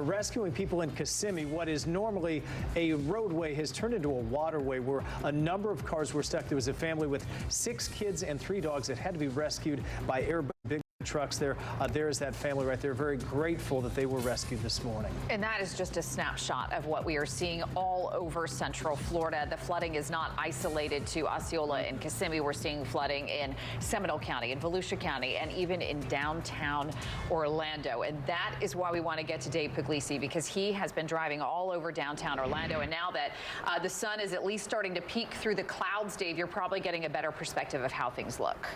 rescuing people in Kissimmee. What is normally a roadway has turned into a waterway where a number of cars were stuck. There was a family with 6 kids and 3 dogs that had to be rescued by big trucks there. There's that family right there. Very grateful that they were rescued this morning. And that is just a snapshot of what we are seeing all over Central Florida. The flooding is not isolated to Osceola and Kissimmee. We're seeing flooding in Seminole County, in Volusia County, and even in downtown Orlando. And that is why we want to get to Dave Puglisi, because he has been driving all over downtown Orlando. And now that the sun is at least starting to peek through the clouds, Dave, you're probably getting a better perspective of how things look.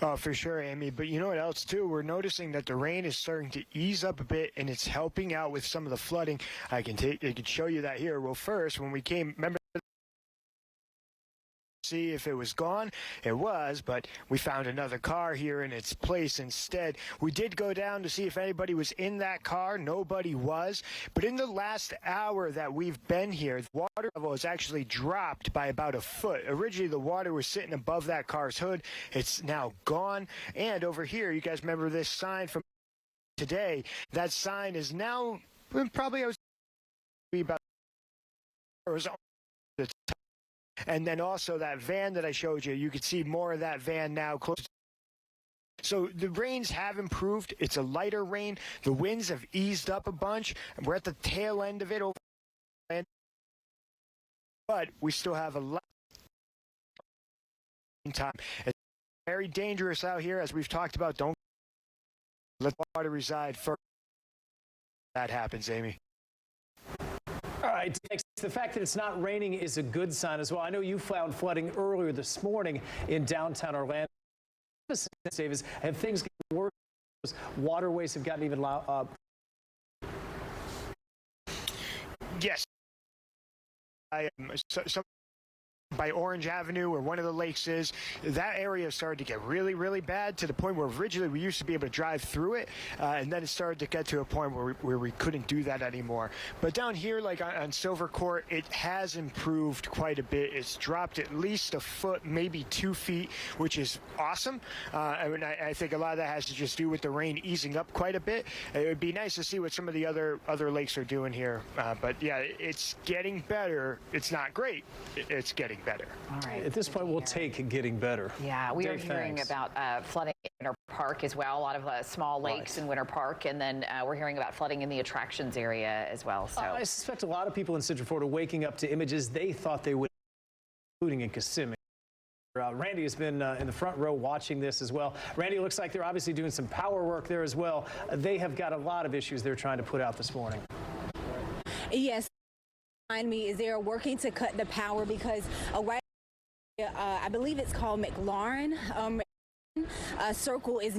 Oh, for sure, Amy. But you know what else, too? We're noticing that the rain is starting to ease up a bit, and it's helping out with some of the flooding. I can show you that here. Well, first, when we came, remember, see if it was gone. It was, but we found another car here in its place instead. We did go down to see if anybody was in that car. Nobody was. But in the last hour that we've been here, the water level has actually dropped by about a foot. Originally, the water was sitting above that car's hood. It's now gone. And over here, you guys remember this sign from today? That sign is now probably about and then also that van that I showed you, you could see more of that van now close. So the rains have improved. It's a lighter rain. The winds have eased up a bunch. We're at the tail end of it over, but we still have a lot of time. It's very dangerous out here, as we've talked about. Don't let water reside first. That happens, Amy. All right, the fact that it's not raining is a good sign as well. I know you found flooding earlier this morning in downtown Orlando. Davis, have things gotten worse? Waterways have gotten even Yes. By Orange Avenue, where one of the lakes is, that area started to get really, really bad, to the point where originally we used to be able to drive through it, and then it started to get to a point where we couldn't do that anymore. But down here, like on Silver Court, it has improved quite a bit. It's dropped at least a foot, maybe 2 feet, which is awesome. I think a lot of that has to just do with the rain easing up quite a bit. It would be nice to see what some of the other lakes are doing here. But yeah, it's getting better. It's not great. It's getting better. All right. At this point, we'll take getting better. Yeah, we are hearing about flooding in Winter Park as well. A lot of small lakes in Winter Park, and then we're hearing about flooding in the attractions area as well. So I suspect a lot of people in Central Florida waking up to images they thought they would, including in Kissimmee. Randy has been in the front row watching this as well. Randy, looks like they're obviously doing some power work there as well. They have got a lot of issues they're trying to put out this morning. Yes. Behind me is they're working to cut the power because right, I believe it's called McLaurin Circle is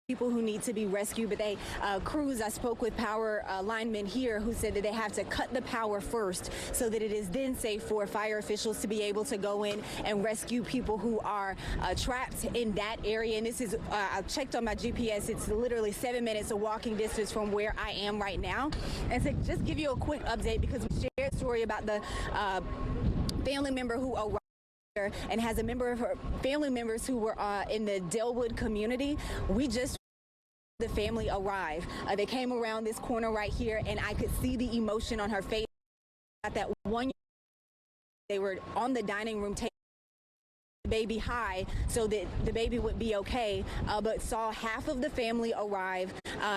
people who need to be rescued, but they crews. I spoke with power linemen here who said that they have to cut the power first so that it is then safe for fire officials to be able to go in and rescue people who are trapped in that area. And this is, I checked on my GPS, it's literally 7 minutes of walking distance from where I am right now. And to just give you a quick update, because we shared a story about the family member who arrived and has a member of her family members who were in the Delwood community. We just the family arrive. They came around this corner right here, and I could see the emotion on her face. At that one, they were on the dining room table, the baby high so that the baby would be okay, but saw half of the family arrive,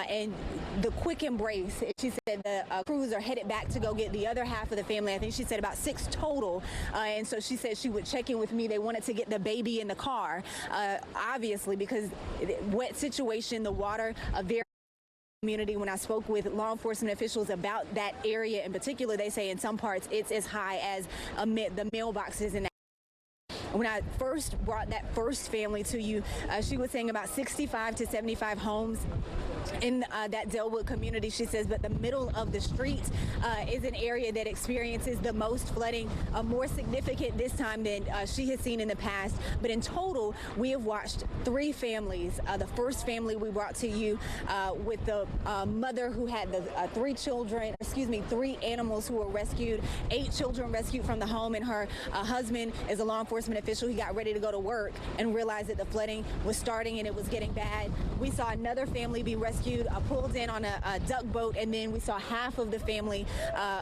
and the quick embrace. She said the crews are headed back to go get the other half of the family. I think she said about 6 total, and so she said she would check in with me. They wanted to get the baby in the car, obviously, because wet situation, the water, a very community. When I spoke with law enforcement officials about that area in particular, they say in some parts it's as high as the mailboxes in that. When I first brought that first family to you, she was saying about 65 to 75 homes in that Delwood community. She says, but the middle of the street is an area that experiences the most flooding, more significant this time than she has seen in the past. But in total, we have watched 3 families. The first family we brought to you with the mother who had the 3 animals who were rescued, 8 children rescued from the home, and her husband is a law enforcement official. He got ready to go to work and realized that the flooding was starting and it was getting bad. We saw another family be rescued rescued, pulled in on a duck boat, and then we saw half of the family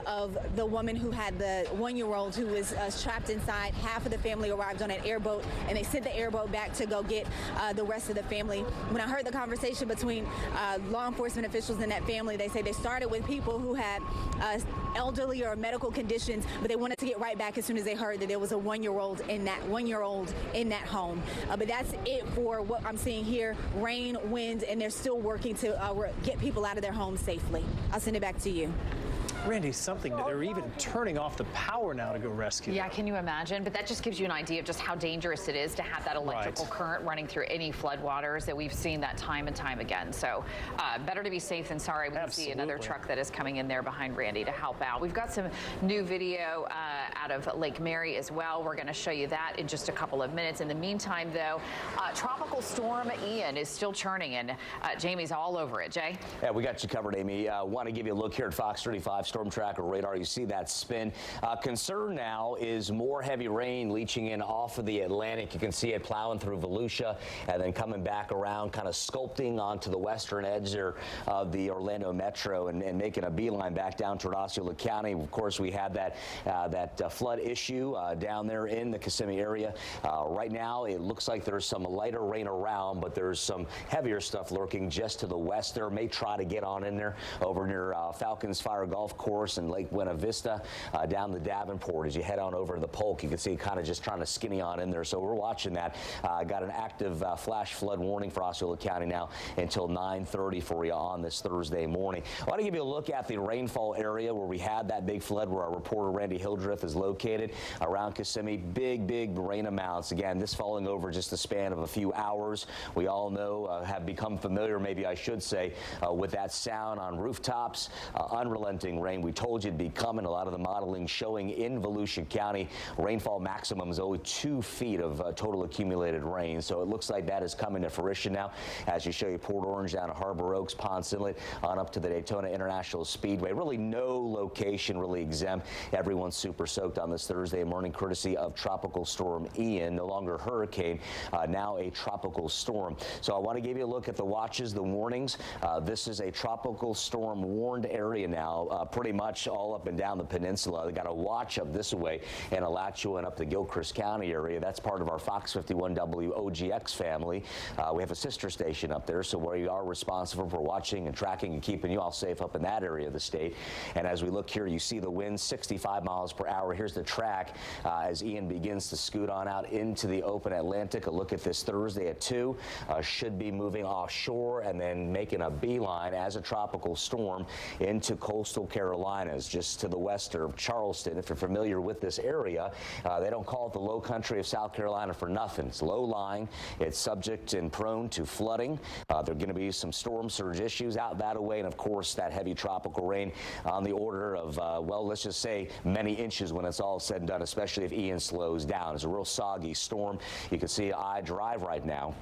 of the woman who had the 1-year-old who was trapped inside. Half of the family arrived on an airboat, and they sent the airboat back to go get the rest of the family. When I heard the conversation between law enforcement officials and that family, they say they started with people who had elderly or medical conditions, but they wanted to get right back as soon as they heard that there was a 1-year-old in that home. But that's it for what I'm seeing here: rain, wind, and they're still working to get people out of their homes safely. I'll send it back to you. Randy, something that they're even turning off the power now to go rescue. Yeah, can you imagine? But that just gives you an idea of just how dangerous it is to have that electrical current running through any floodwaters, that we've seen that time and time again. So better to be safe than sorry when you see another truck that is coming in there behind Randy to help out. We've got some new video out of Lake Mary as well. We're going to show you that in just a couple of minutes. In the meantime, though, Tropical Storm Ian is still churning, and Jamie's all over it. Jay? Yeah, we got you covered, Amy. Want to give you a look here at Fox 35 Storm Tracker radar. You see that spin. Concern now is more heavy rain leaching in off of the Atlantic. You can see it plowing through Volusia and then coming back around, kind of sculpting onto the western edge there of the Orlando metro and making a beeline back down toward Osceola County. Of course, we had that flood issue down there in the Kissimmee area. Right now, it looks like there's some lighter rain around, but there's some heavier stuff lurking just to the west there. May try to get on in there over near Falcons Fire Golf Course and Lake Buena Vista, down the Davenport. As you head on over to the Polk, you can see kind of just trying to skinny on in there. So we're watching that. Got an active flash flood warning for Osceola County now until 9:30 for you on this Thursday morning. I want to give you a look at the rainfall area where we had that big flood, where our reporter Randy Hildreth is located around Kissimmee. Big rain amounts. Again, this falling over just the span of a few hours. We all know, have become familiar, maybe I should say, with that sound on rooftops. Unrelenting rain. We told you it'd be coming. A lot of the modeling showing in Volusia County rainfall maximum is only 2 feet of total accumulated rain. So it looks like that is coming to fruition now as you show you Port Orange down to Harbor Oaks, Ponce Inlet, on up to the Daytona International Speedway. Really no location really exempt. Everyone's super soaked on this Thursday morning, courtesy of Tropical Storm Ian. No longer hurricane, now a tropical storm. So I want to give you a look at the watches, the warnings. This is a tropical storm warned area now, pretty much all up and down the peninsula. They got a watch up this way in Alachua and up the Gilchrist County area. That's part of our Fox 51 WOGX family. We have a sister station up there, so we are responsible for watching and tracking and keeping you all safe up in that area of the state. And as we look here, you see the wind 65 miles per hour. Here's the track as Ian begins to scoot on out into the open Atlantic. A look at this Thursday at 2. Should be moving offshore and then making a beeline as a tropical storm into coastal Carolinas, just to the west of Charleston. If you're familiar with this area, they don't call it the low country of South Carolina for nothing. It's low-lying. It's subject and prone to flooding. There are going to be some storm surge issues out that way, and of course that heavy tropical rain on the order of, well, let's just say many inches when it's all said and done, especially if Ian slows down. It's a real soggy storm. You can see I drive right now.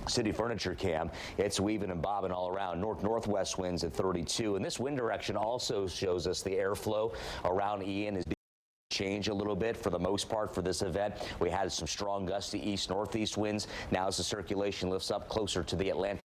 City Furniture Cam, it's weaving and bobbing all around. Northwest winds at 32, and this wind direction also shows us the airflow around Ian is change a little bit for the most part for this event. We had some strong gusty east-northeast winds. Now as the circulation lifts up closer to the Atlantic,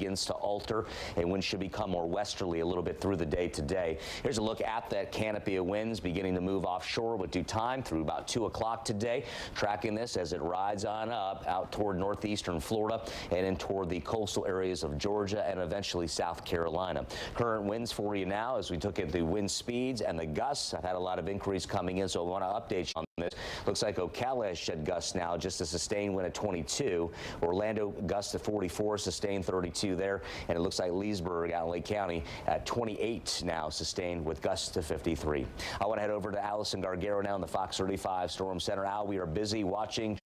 begins to alter, and winds should become more westerly a little bit through the day today. Here's a look at that canopy of winds beginning to move offshore with due time through about 2 o'clock today. Tracking this as it rides on up out toward northeastern Florida and in toward the coastal areas of Georgia and eventually South Carolina. Current winds for you now as we took at the wind speeds and the gusts. I've had a lot of inquiries coming in, so I want to update you on this. Looks like Ocala has shed gusts now, just a sustained wind at 22. Orlando gusts at 44, sustained 32 there, and it looks like Leesburg out in Lake County at 28 now, sustained with gusts to 53. I want to head over to Allison Gargaro now in the Fox 35 Storm Center. Al, we are busy watching.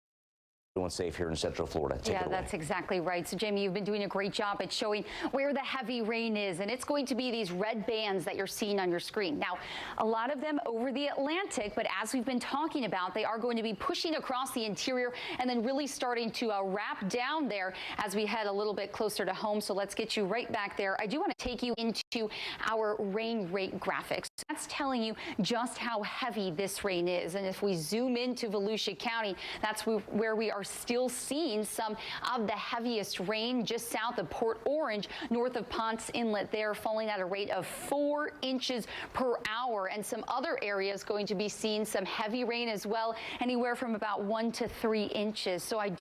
Everyone's safe here in Central Florida. Take it away. That's exactly right. So, Jamie, you've been doing a great job at showing where the heavy rain is, and it's going to be these red bands that you're seeing on your screen. Now, a lot of them over the Atlantic, but as we've been talking about, they are going to be pushing across the interior and then really starting to wrap down there as we head a little bit closer to home. So let's get you right back there. I do want to take you into our rain rate graphics. That's telling you just how heavy this rain is. And if we zoom into Volusia County, that's where we are are still seeing some of the heaviest rain just south of Port Orange, north of Ponce Inlet there, falling at a rate of 4 inches per hour. And some other areas going to be seeing some heavy rain as well, anywhere from about 1 to 3 inches. So I do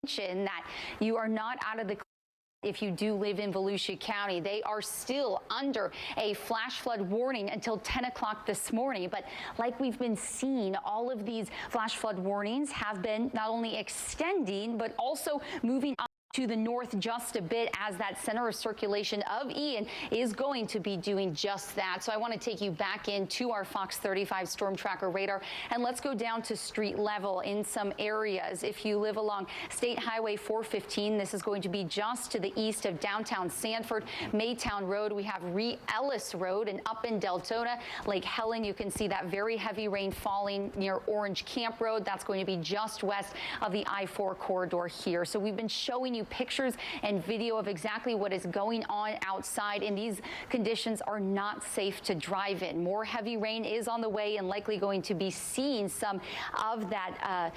mention that you are not out of the if you do live in Volusia County. They are still under a flash flood warning until 10 o'clock this morning. But like we've been seeing, all of these flash flood warnings have been not only extending, but also moving up to the north just a bit, as that center of circulation of Ian is going to be doing just that. So I want to take you back into our Fox 35 storm tracker radar, and let's go down to street level in some areas. If you live along State Highway 415, this is going to be just to the east of downtown Sanford, Maytown Road. We have Ellis Road, and up in Deltona, Lake Helen, you can see that very heavy rain falling near Orange Camp Road. That's going to be just west of the I-4 corridor here. So we've been showing you pictures and video of exactly what is going on outside, and these conditions are not safe to drive in. More heavy rain is on the way, and likely going to be seeing some of that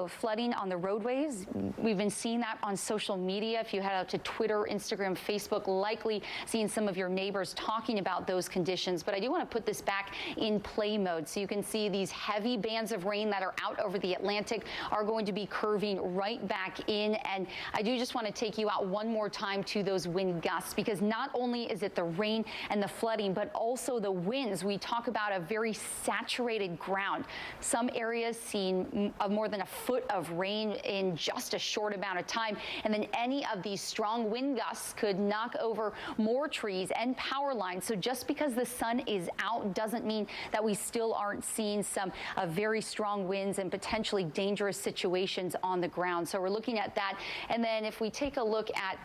flooding on the roadways. We've been seeing that on social media. If you head out to Twitter, Instagram, Facebook, likely seeing some of your neighbors talking about those conditions. But I do want to put this back in play mode, so you can see these heavy bands of rain that are out over the Atlantic are going to be curving right back in. And I do just want to take you out one more time to those wind gusts, because not only is it the rain and the flooding, but also the winds. We talk about a very saturated ground. Some areas seeing more than a foot of rain in just a short amount of time. And then any of these strong wind gusts could knock over more trees and power lines. So just because the sun is out doesn't mean that we still aren't seeing some very strong winds and potentially dangerous situations on the ground. So we're looking at that. And then if we take a look at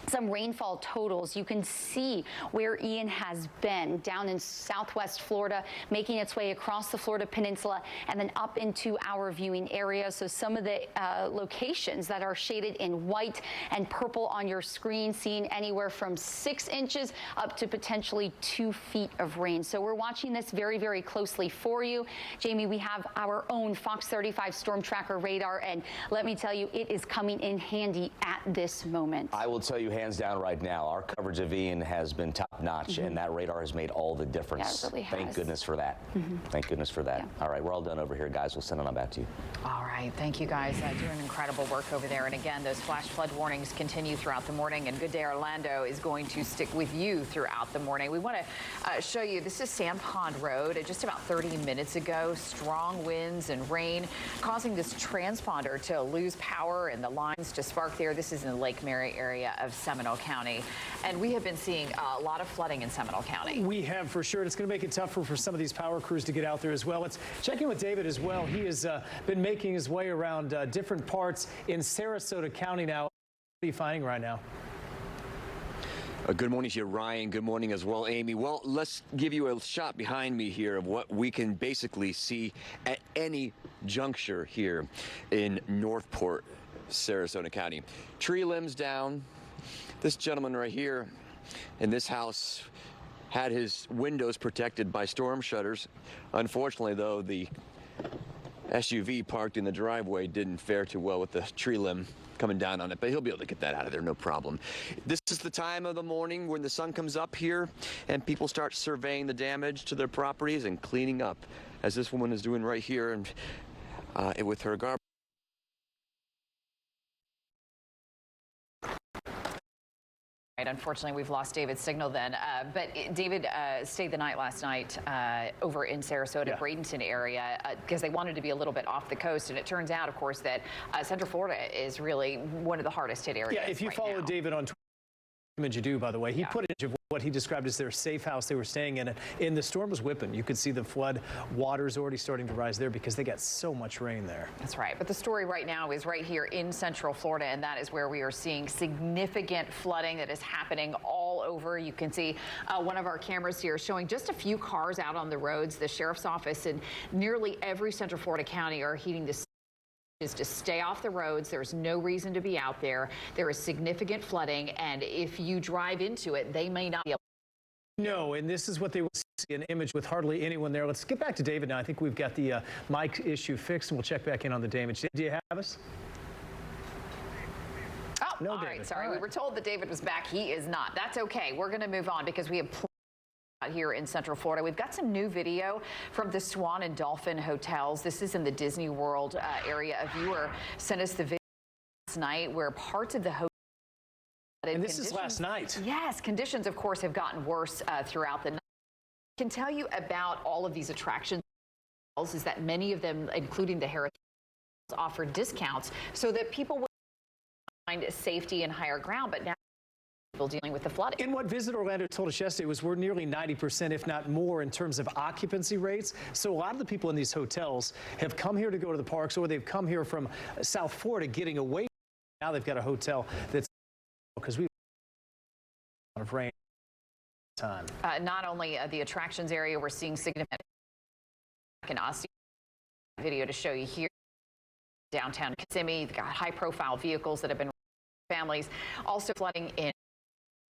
some rainfall totals, you can see where Ian has been down in southwest Florida, making its way across the Florida Peninsula and then up into our viewing area. So some of the locations that are shaded in white and purple on your screen, seeing anywhere from 6 inches up to potentially 2 feet of rain. So we're watching this very, very closely for you. Jamie, we have our own Fox 35 storm tracker radar, and let me tell you, it is coming in handy at this moment. I will tell you hands down right now, our coverage of Ian has been top-notch, and that radar has made all the difference. Yeah, it really has. Thank goodness for that. Thank goodness for that. Yeah. All right, we're all done over here, guys. We'll send it on back to you. All right. Thank you, guys. Doing incredible work over there. And again, those flash flood warnings continue throughout the morning, and Good Day Orlando is going to stick with you throughout the morning. We want to show you, this is Sand Pond Road. Just about 30 minutes ago, strong winds and rain causing this transponder to lose power and the lines to spark there. This is in the Lake Mary area of Seminole County. And we have been seeing a lot of flooding in Seminole County. We have, for sure. It's going to make it tougher for some of these power crews to get out there as well. Let's check in with David as well. He has been making his way around different parts in Sarasota County now. What are you finding right now? Good morning to you, Ryan. Good morning as well, Amy. Well, let's give you a shot behind me here of what we can basically see at any juncture here in Northport, Sarasota County. Tree limbs down. This gentleman right here in this house had his windows protected by storm shutters. Unfortunately, though, the SUV parked in the driveway didn't fare too well with the tree limb coming down on it, but he'll be able to get that out of there, no problem. This is the time of the morning when the sun comes up here and people start surveying the damage to their properties and cleaning up, as this woman is doing right here, and with her garbage. Right, unfortunately, we've lost David's signal then. But David stayed the night last night over in Sarasota, Bradenton area, because they wanted to be a little bit off the coast. And it turns out, of course, that Central Florida is really one of the hardest hit areas. Yeah, if you right follow now. David on Twitter, image you do, by the way, he put in what he described as their safe house they were staying in. And the storm was whipping. You could see the flood waters already starting to rise there because they got so much rain there. That's right. But the story right now is right here in Central Florida, and that is where we are seeing significant flooding that is happening all over. You can see one of our cameras here showing just a few cars out on the roads. The sheriff's office in nearly every Central Florida county are heeding this is to stay off the roads. There's no reason to be out there. There is significant flooding, and if you drive into it, they may not be able No, and this is what they will see, an image with hardly anyone there. Let's get back to David now. I think we've got the mic issue fixed, and we'll check back in on the damage. Do you have us? Oh, no, all David. right. Sorry, All right. we were told that David was back. He is not. That's okay. We're going to move on because we have out here in Central Florida. We've got some new video from the Swan and Dolphin hotels. This is in the Disney World area. A viewer sent us the video last night where parts of the hotel. And this is last night. Yes, conditions, of course, have gotten worse throughout the night. I can tell you about all of these attractions is that many of them, including the Heritage, offer discounts so that people will find safety and higher ground. But now people dealing with the flooding. And what Visit Orlando told us yesterday was we're nearly 90%, if not more, in terms of occupancy rates. So a lot of the people in these hotels have come here to go to the parks, or they've come here from South Florida getting away. Now they've got a hotel that's because we've a lot of rain time. Not only the attractions area, we're seeing significant in Osceola. Video to show you here downtown Kissimmee. They've got high-profile vehicles that have been families. Also flooding in.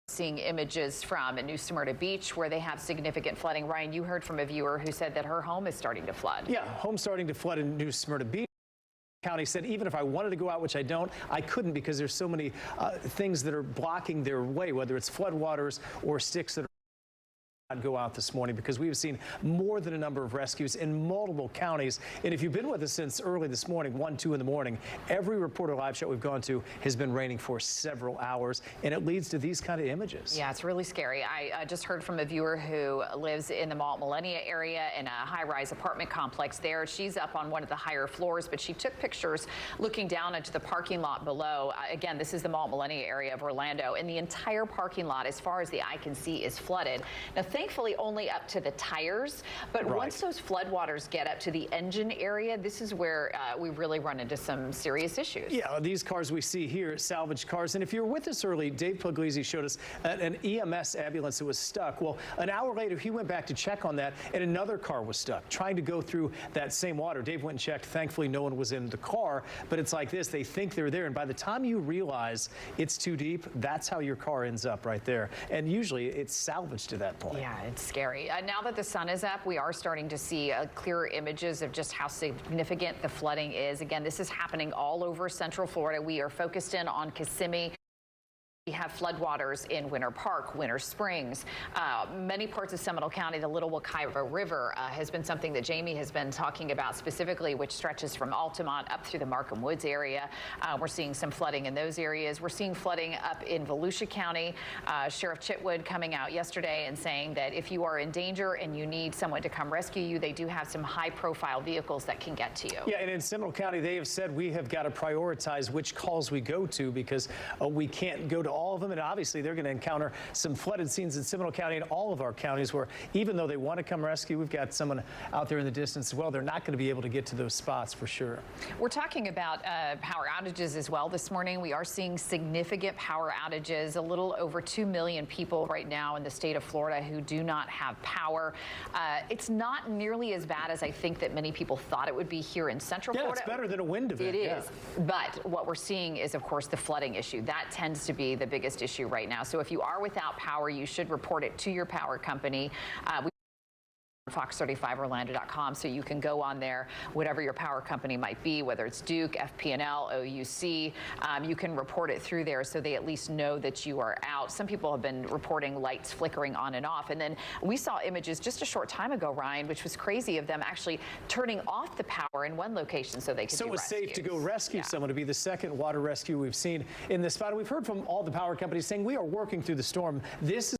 Seeing images from New Smyrna Beach where they have significant flooding. Ryan, you heard from a viewer who said that her home is starting to flood. Yeah, home starting to flood in New Smyrna Beach. County said even if I wanted to go out, which I don't, I couldn't because there's so many things that are blocking their way, whether it's floodwaters or sticks that are not go out this morning, because we've seen more than a number of rescues in multiple counties. And if you've been with us since early this morning, 1, 2 in the morning, every reporter live show we've gone to has been raining for several hours, and it leads to these kind of images. Yeah, it's really scary. I just heard from a viewer who lives in the Malt Millennia area in a high-rise apartment complex there. She's up on one of the higher floors, but she took pictures looking down into the parking lot below. Again, this is the Malt Millennia area of Orlando, and the entire parking lot, as far as the eye can see, is flooded. Now, thankfully, only up to the tires, but once those floodwaters get up to the engine area, this is where we really run into some serious issues. Yeah, these cars we see here, salvage cars. And if you were with us early, Dave Puglisi showed us an EMS ambulance that was stuck. Well, an hour later, he went back to check on that, and another car was stuck, trying to go through that same water. Dave went and checked. Thankfully, no one was in the car, but it's like this. They think they're there, and by the time you realize it's too deep, that's how your car ends up right there. And usually, it's salvaged to that point. Yeah, it's scary. Now that the sun is up, we are starting to see clearer images of just how significant the flooding is. Again, this is happening all over Central Florida. We are focused in on Kissimmee. We have floodwaters in Winter Park, Winter Springs, many parts of Seminole County. The Little Wekiva River has been something that Jamie has been talking about specifically, which stretches from Altamont up through the Markham Woods area. We're seeing some flooding in those areas. We're seeing flooding up in Volusia County. Sheriff Chitwood coming out yesterday and saying that if you are in danger and you need someone to come rescue you, they do have some high-profile vehicles that can get to you. Yeah, and in Seminole County, they have said we have got to prioritize which calls we go to, because we can't go to all of them, and obviously they're going to encounter some flooded scenes in Seminole County and all of our counties where even though they want to come rescue, we've got someone out there in the distance as well. They're not going to be able to get to those spots for sure. We're talking about power outages as well this morning. We are seeing significant power outages, a little over 2 million people right now in the state of Florida who do not have power. It's not nearly as bad as I think that many people thought it would be here in Central Florida. Yeah, it's better than a wind event. It is, but what we're seeing is, of course, the flooding issue. That tends to be the biggest issue right now. So if you are without power, you should report it to your power company. Fox35Orlando.com, so you can go on there, whatever your power company might be, whether it's Duke, FP&L, OUC, you can report it through there so they at least know that you are out. Some people have been reporting lights flickering on and off, and then we saw images just a short time ago, Ryan, which was crazy, of them actually turning off the power in one location so they could So it was safe to go rescue someone, to be the second water rescue we've seen in this spot. We've heard from all the power companies saying we are working through the storm. This is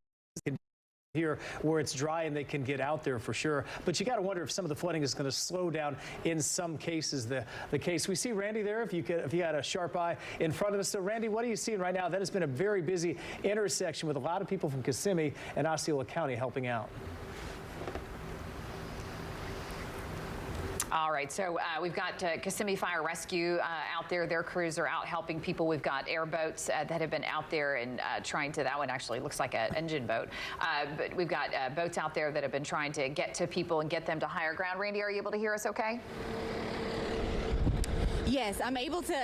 here where it's dry and they can get out there for sure. But you got to wonder if some of the flooding is going to slow down in some cases the case. We see Randy there, if you had a sharp eye in front of us. So Randy, what are you seeing right now? That has been a very busy intersection with a lot of people from Kissimmee and Osceola County helping out. All right, so we've got Kissimmee Fire Rescue out there. Their crews are out helping people. We've got airboats that have been out there and trying to, that one actually looks like an engine boat. But we've got boats out there that have been trying to get to people and get them to higher ground. Randy, are you able to hear us okay? Yes, I'm able to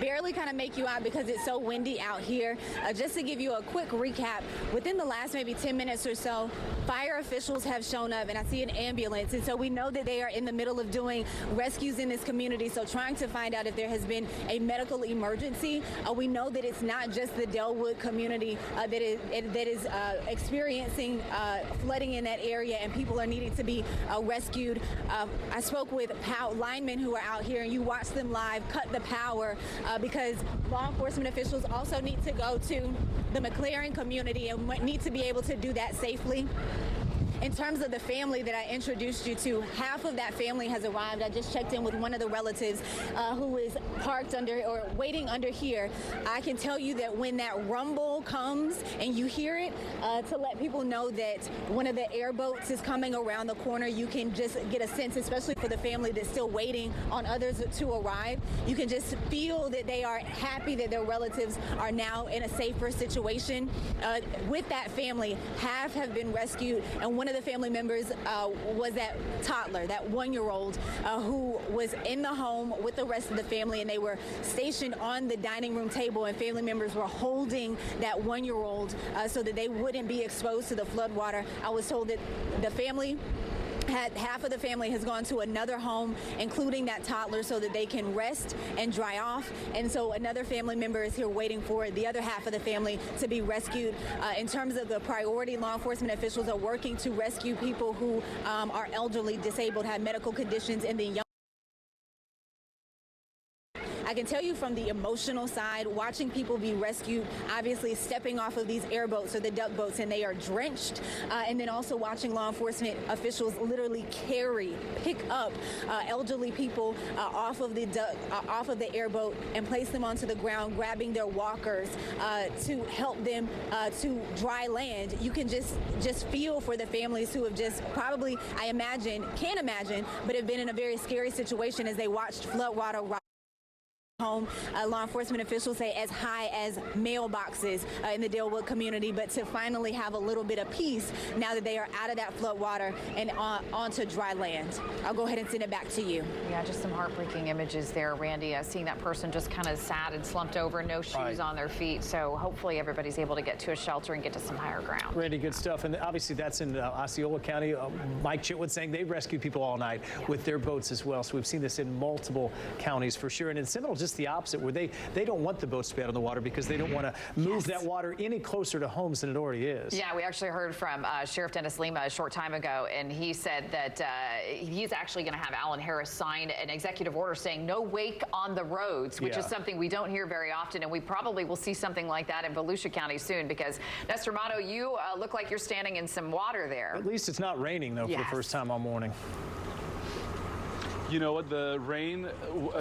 barely kind of make you out because it's so windy out here. Just to give you a quick recap, within the last maybe 10 minutes or so, fire officials have shown up, and I see an ambulance, and so we know that they are in the middle of doing rescues in this community, so trying to find out if there has been a medical emergency. We know that it's not just the Delwood community that is experiencing flooding in that area, and people are needing to be rescued. I spoke with linemen who are out here, and you watch them live cut the power because law enforcement officials also need to go to the McLaren community and need to be able to do that safely. In terms of the family that I introduced you to, half of that family has arrived. I just checked in with one of the relatives who is parked under or waiting under here. I can tell you that when that rumble comes and you hear it, to let people know that one of the airboats is coming around the corner, you can just get a sense, especially for the family that's still waiting on others to arrive. You can just feel that they are happy that their relatives are now in a safer situation. With that family, half have been rescued, and one of the family members was that toddler, that 1-year-old who was in the home with the rest of the family, and they were stationed on the dining room table, and family members were holding that 1-year-old so that they wouldn't be exposed to the flood water. I was told that the family half of the family has gone to another home, including that toddler, so that they can rest and dry off. And so another family member is here waiting for the other half of the family to be rescued. In terms of the priority, law enforcement officials are working to rescue people who are elderly, disabled, have medical conditions, and then young. I can tell you from the emotional side, watching people be rescued, obviously stepping off of these airboats or the duck boats, and they are drenched, and then also watching law enforcement officials literally pick up elderly people off of the airboat and place them onto the ground, grabbing their walkers to help them to dry land. You can just feel for the families who have just probably, can't imagine, but have been in a very scary situation as they watched floodwater home. Law enforcement officials say as high as mailboxes in the Delwood community, but to finally have a little bit of peace now that they are out of that flood water and onto dry land. I'll go ahead and send it back to you. Yeah, just some heartbreaking images there, Randy, seeing that person just kind of sad and slumped over, no shoes on their feet. So hopefully everybody's able to get to a shelter and get to some higher ground. Randy, good stuff. And obviously that's in Osceola County. Mike Chitwood saying they rescued people all night with their boats as well. So we've seen this in multiple counties for sure. And in Seminole, just the opposite, where they don't want the boats to be out on the water because they don't want to move that water any closer to homes than it already is. Yeah, we actually heard from Sheriff Dennis Lima a short time ago, and he said that he's actually going to have Alan Harris sign an executive order saying no wake on the roads, which is something we don't hear very often, and we probably will see something like that in Volusia County soon, because Nestor Mato, you look like you're standing in some water there. At least it's not raining, though, for the first time all morning. You know what, the rain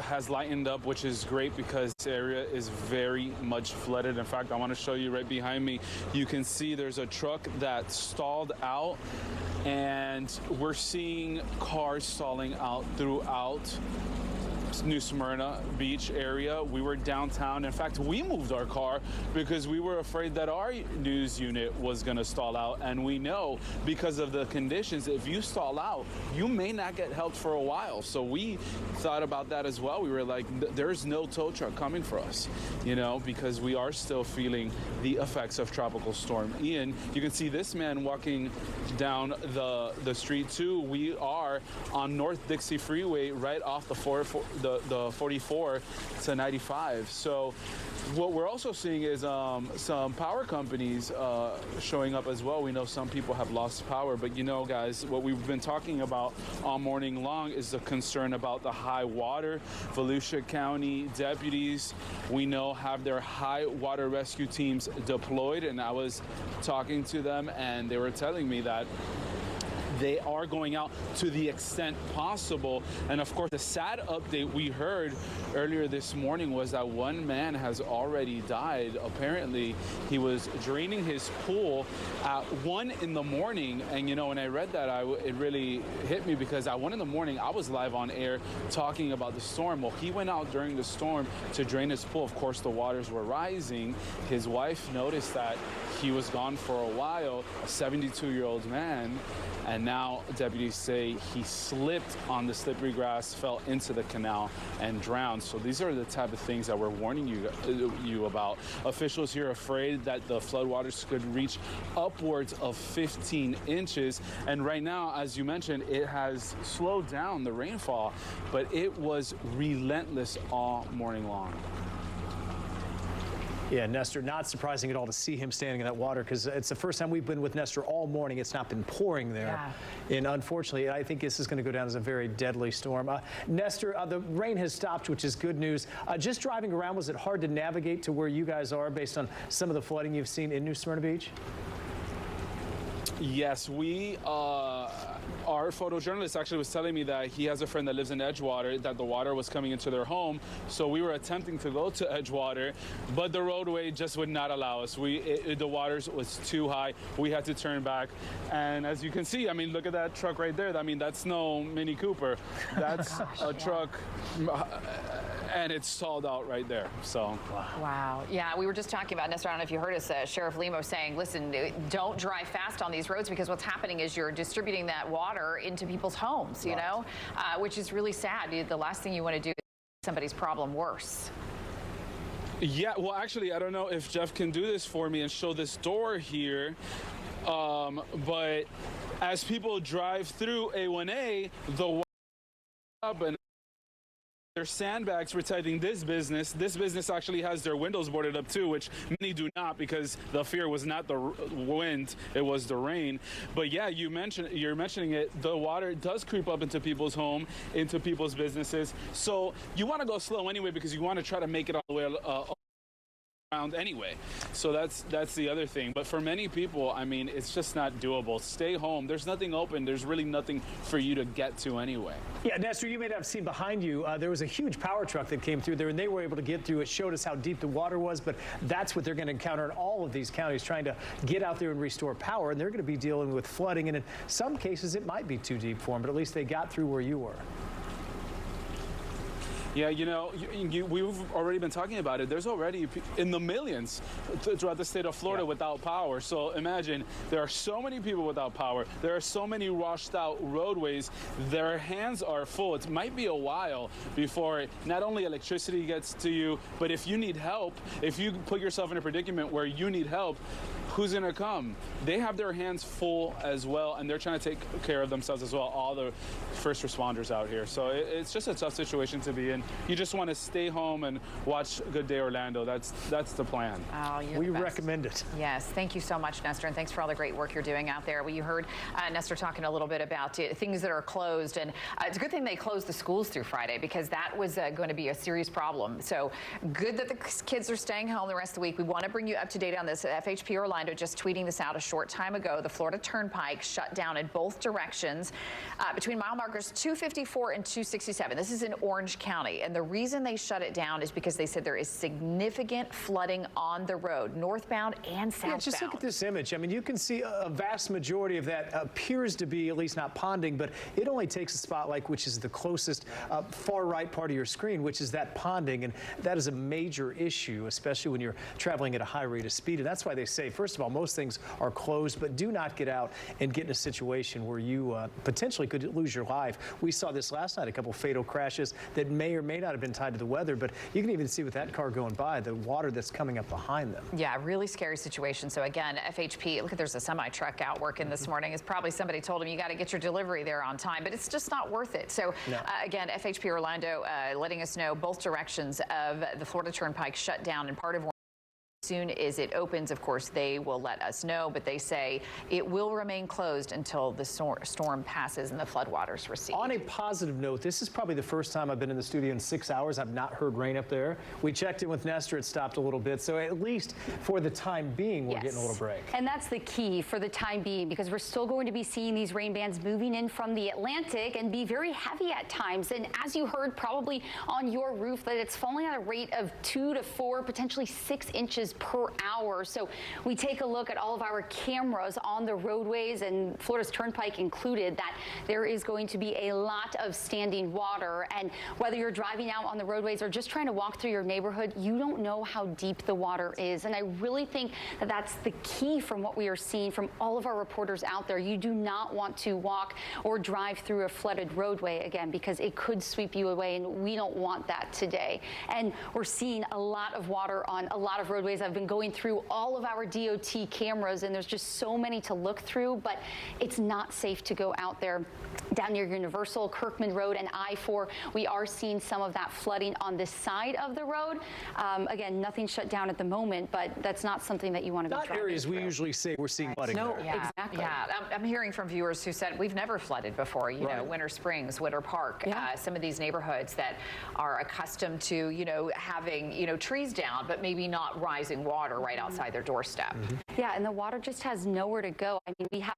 has lightened up, which is great because this area is very much flooded. In fact, I want to show you right behind me. You can see there's a truck that stalled out, and we're seeing cars stalling out throughout New Smyrna Beach area. We were downtown. In fact, we moved our car because we were afraid that our news unit was going to stall out. And we know because of the conditions, if you stall out, you may not get help for a while. So we thought about that as well. We were like, there's no tow truck coming for us, you know, because we are still feeling the effects of Tropical Storm Ian. You can see this man walking down the street too. We are on North Dixie Freeway right off the 44 to 95. So what we're also seeing is some power companies showing up as well. We know some people have lost power, but you know, guys, what we've been talking about all morning long is the concern about the high water. Volusia County deputies, we know, have their high water rescue teams deployed, and I was talking to them and they were telling me that they are going out to the extent possible. And of course, the sad update we heard earlier this morning was that one man has already died. Apparently, he was draining his pool at 1 in the morning. And you know, when I read that, it really hit me, because at 1 in the morning, I was live on air talking about the storm. Well, he went out during the storm to drain his pool. Of course, the waters were rising. His wife noticed that he was gone for a while, a 72-year-old man, and now deputies say he slipped on the slippery grass, fell into the canal, and drowned. So these are the type of things that we're warning you about. Officials here are afraid that the floodwaters could reach upwards of 15 inches. And right now, as you mentioned, it has slowed down the rainfall, but it was relentless all morning long. Yeah, Nestor, not surprising at all to see him standing in that water, because it's the first time we've been with Nestor all morning. It's not been pouring there. Yeah. And unfortunately, I think this is going to go down as a very deadly storm. Nestor, the rain has stopped, which is good news. Just driving around, was it hard to navigate to where you guys are based on some of the flooding you've seen in New Smyrna Beach? Yes, our photojournalist actually was telling me that he has a friend that lives in Edgewater, that the water was coming into their home. So we were attempting to go to Edgewater, but the roadway just would not allow us. The water was too high. We had to turn back. And as you can see, I mean, look at that truck right there. I mean, that's no Mini Cooper. That's a truck. And it's stalled out right there. So wow. Yeah, we were just talking about, Nestor, I don't know if you heard us, Sheriff Limo saying, listen, don't drive fast on these roads, because what's happening is you're distributing that water into people's homes, you know, which is really sad. The last thing you want to do is make somebody's problem worse. Yeah, well, actually, I don't know if Jeff can do this for me and show this door here, but as people drive through A1A, the water up and there's sandbags protecting this business. This business actually has their windows boarded up too, which many do not, because the fear was not the wind, it was the rain. But yeah, you're mentioning it. The water does creep up into people's home, into people's businesses. So you want to go slow anyway, because you want to try to make it all the way around anyway. So that's the other thing. But for many people, I mean, it's just not doable. Stay home. There's nothing open. There's really nothing for you to get to anyway. Yeah, Nestor, you may not have seen behind you, there was a huge power truck that came through there, and they were able to get through. It showed us how deep the water was, but that's what they're going to encounter in all of these counties, trying to get out there and restore power, and they're going to be dealing with flooding, and in some cases it might be too deep for them, but at least they got through where you were. Yeah, you know, we've already been talking about it. There's already in the millions throughout the state of Florida without power. So imagine, there are so many people without power. There are so many washed out roadways. Their hands are full. It might be a while before not only electricity gets to you, but if you need help, if you put yourself in a predicament where you need help, who's going to come? They have their hands full as well, and they're trying to take care of themselves as well, all the first responders out here. So it's just a tough situation to be in. You just want to stay home and watch Good Day Orlando. That's the plan. Oh, we recommend it. Yes, thank you so much, Nestor, and thanks for all the great work you're doing out there. You heard Nestor talking a little bit about things that are closed, and it's a good thing they closed the schools through Friday, because that was going to be a serious problem. So good that the kids are staying home the rest of the week. We want to bring you up to date on this. FHP Orlando just tweeting this out a short time ago. The Florida Turnpike shut down in both directions between mile markers 254 and 267. This is in Orange County, and the reason they shut it down is because they said there is significant flooding on the road, northbound and southbound. Yeah, just look at this image. I mean, you can see a vast majority of that appears to be at least not ponding, but it only takes a spot like, which is the closest far right part of your screen, which is that ponding, and that is a major issue, especially when you're traveling at a high rate of speed. And that's why they say, first of all, most things are closed, but do not get out and get in a situation where you potentially could lose your life. We saw this last night, a couple fatal crashes that may or may not have been tied to the weather, but you can even see with that car going by, the water that's coming up behind them. Yeah, really scary situation. So again, FHP, look, there's a semi truck out working this morning. It's probably somebody told him you got to get your delivery there on time, but it's just not worth it. So again, FHP Orlando letting us know both directions of the Florida Turnpike shut down, and part of as soon as it opens, of course, they will let us know, but they say it will remain closed until the storm passes and the floodwaters recede. On a positive note, this is probably the first time I've been in the studio in 6 hours. I've not heard rain up there. We checked in with Nestor. It stopped a little bit. So at least for the time being, we're getting a little break. And that's the key for the time being, because we're still going to be seeing these rain bands moving in from the Atlantic and be very heavy at times. And as you heard probably on your roof, that it's falling at a rate of 2 to 4, potentially 6 inches per hour. So we take a look at all of our cameras on the roadways, and Florida's Turnpike included, that there is going to be a lot of standing water. And whether you're driving out on the roadways or just trying to walk through your neighborhood, you don't know how deep the water is. And I really think that that's the key from what we are seeing from all of our reporters out there. You do not want to walk or drive through a flooded roadway again, because it could sweep you away, and we don't want that today. And we're seeing a lot of water on a lot of roadways. I've been going through all of our DOT cameras, and there's just so many to look through, but it's not safe to go out there. Down near Universal, Kirkman Road, and I-4, we are seeing some of that flooding on this side of the road. Again, nothing shut down at the moment, but that's not something that you want to be Not driving areas we through. usually say we're seeing flooding No, there. yeah, Exactly. Yeah, I'm hearing from viewers who said we've never flooded before. You know, Winter Springs, Winter Park, some of these neighborhoods that are accustomed to, having, trees down, but maybe not rising water right outside their doorstep. Yeah, and the water just has nowhere to go. I mean, we have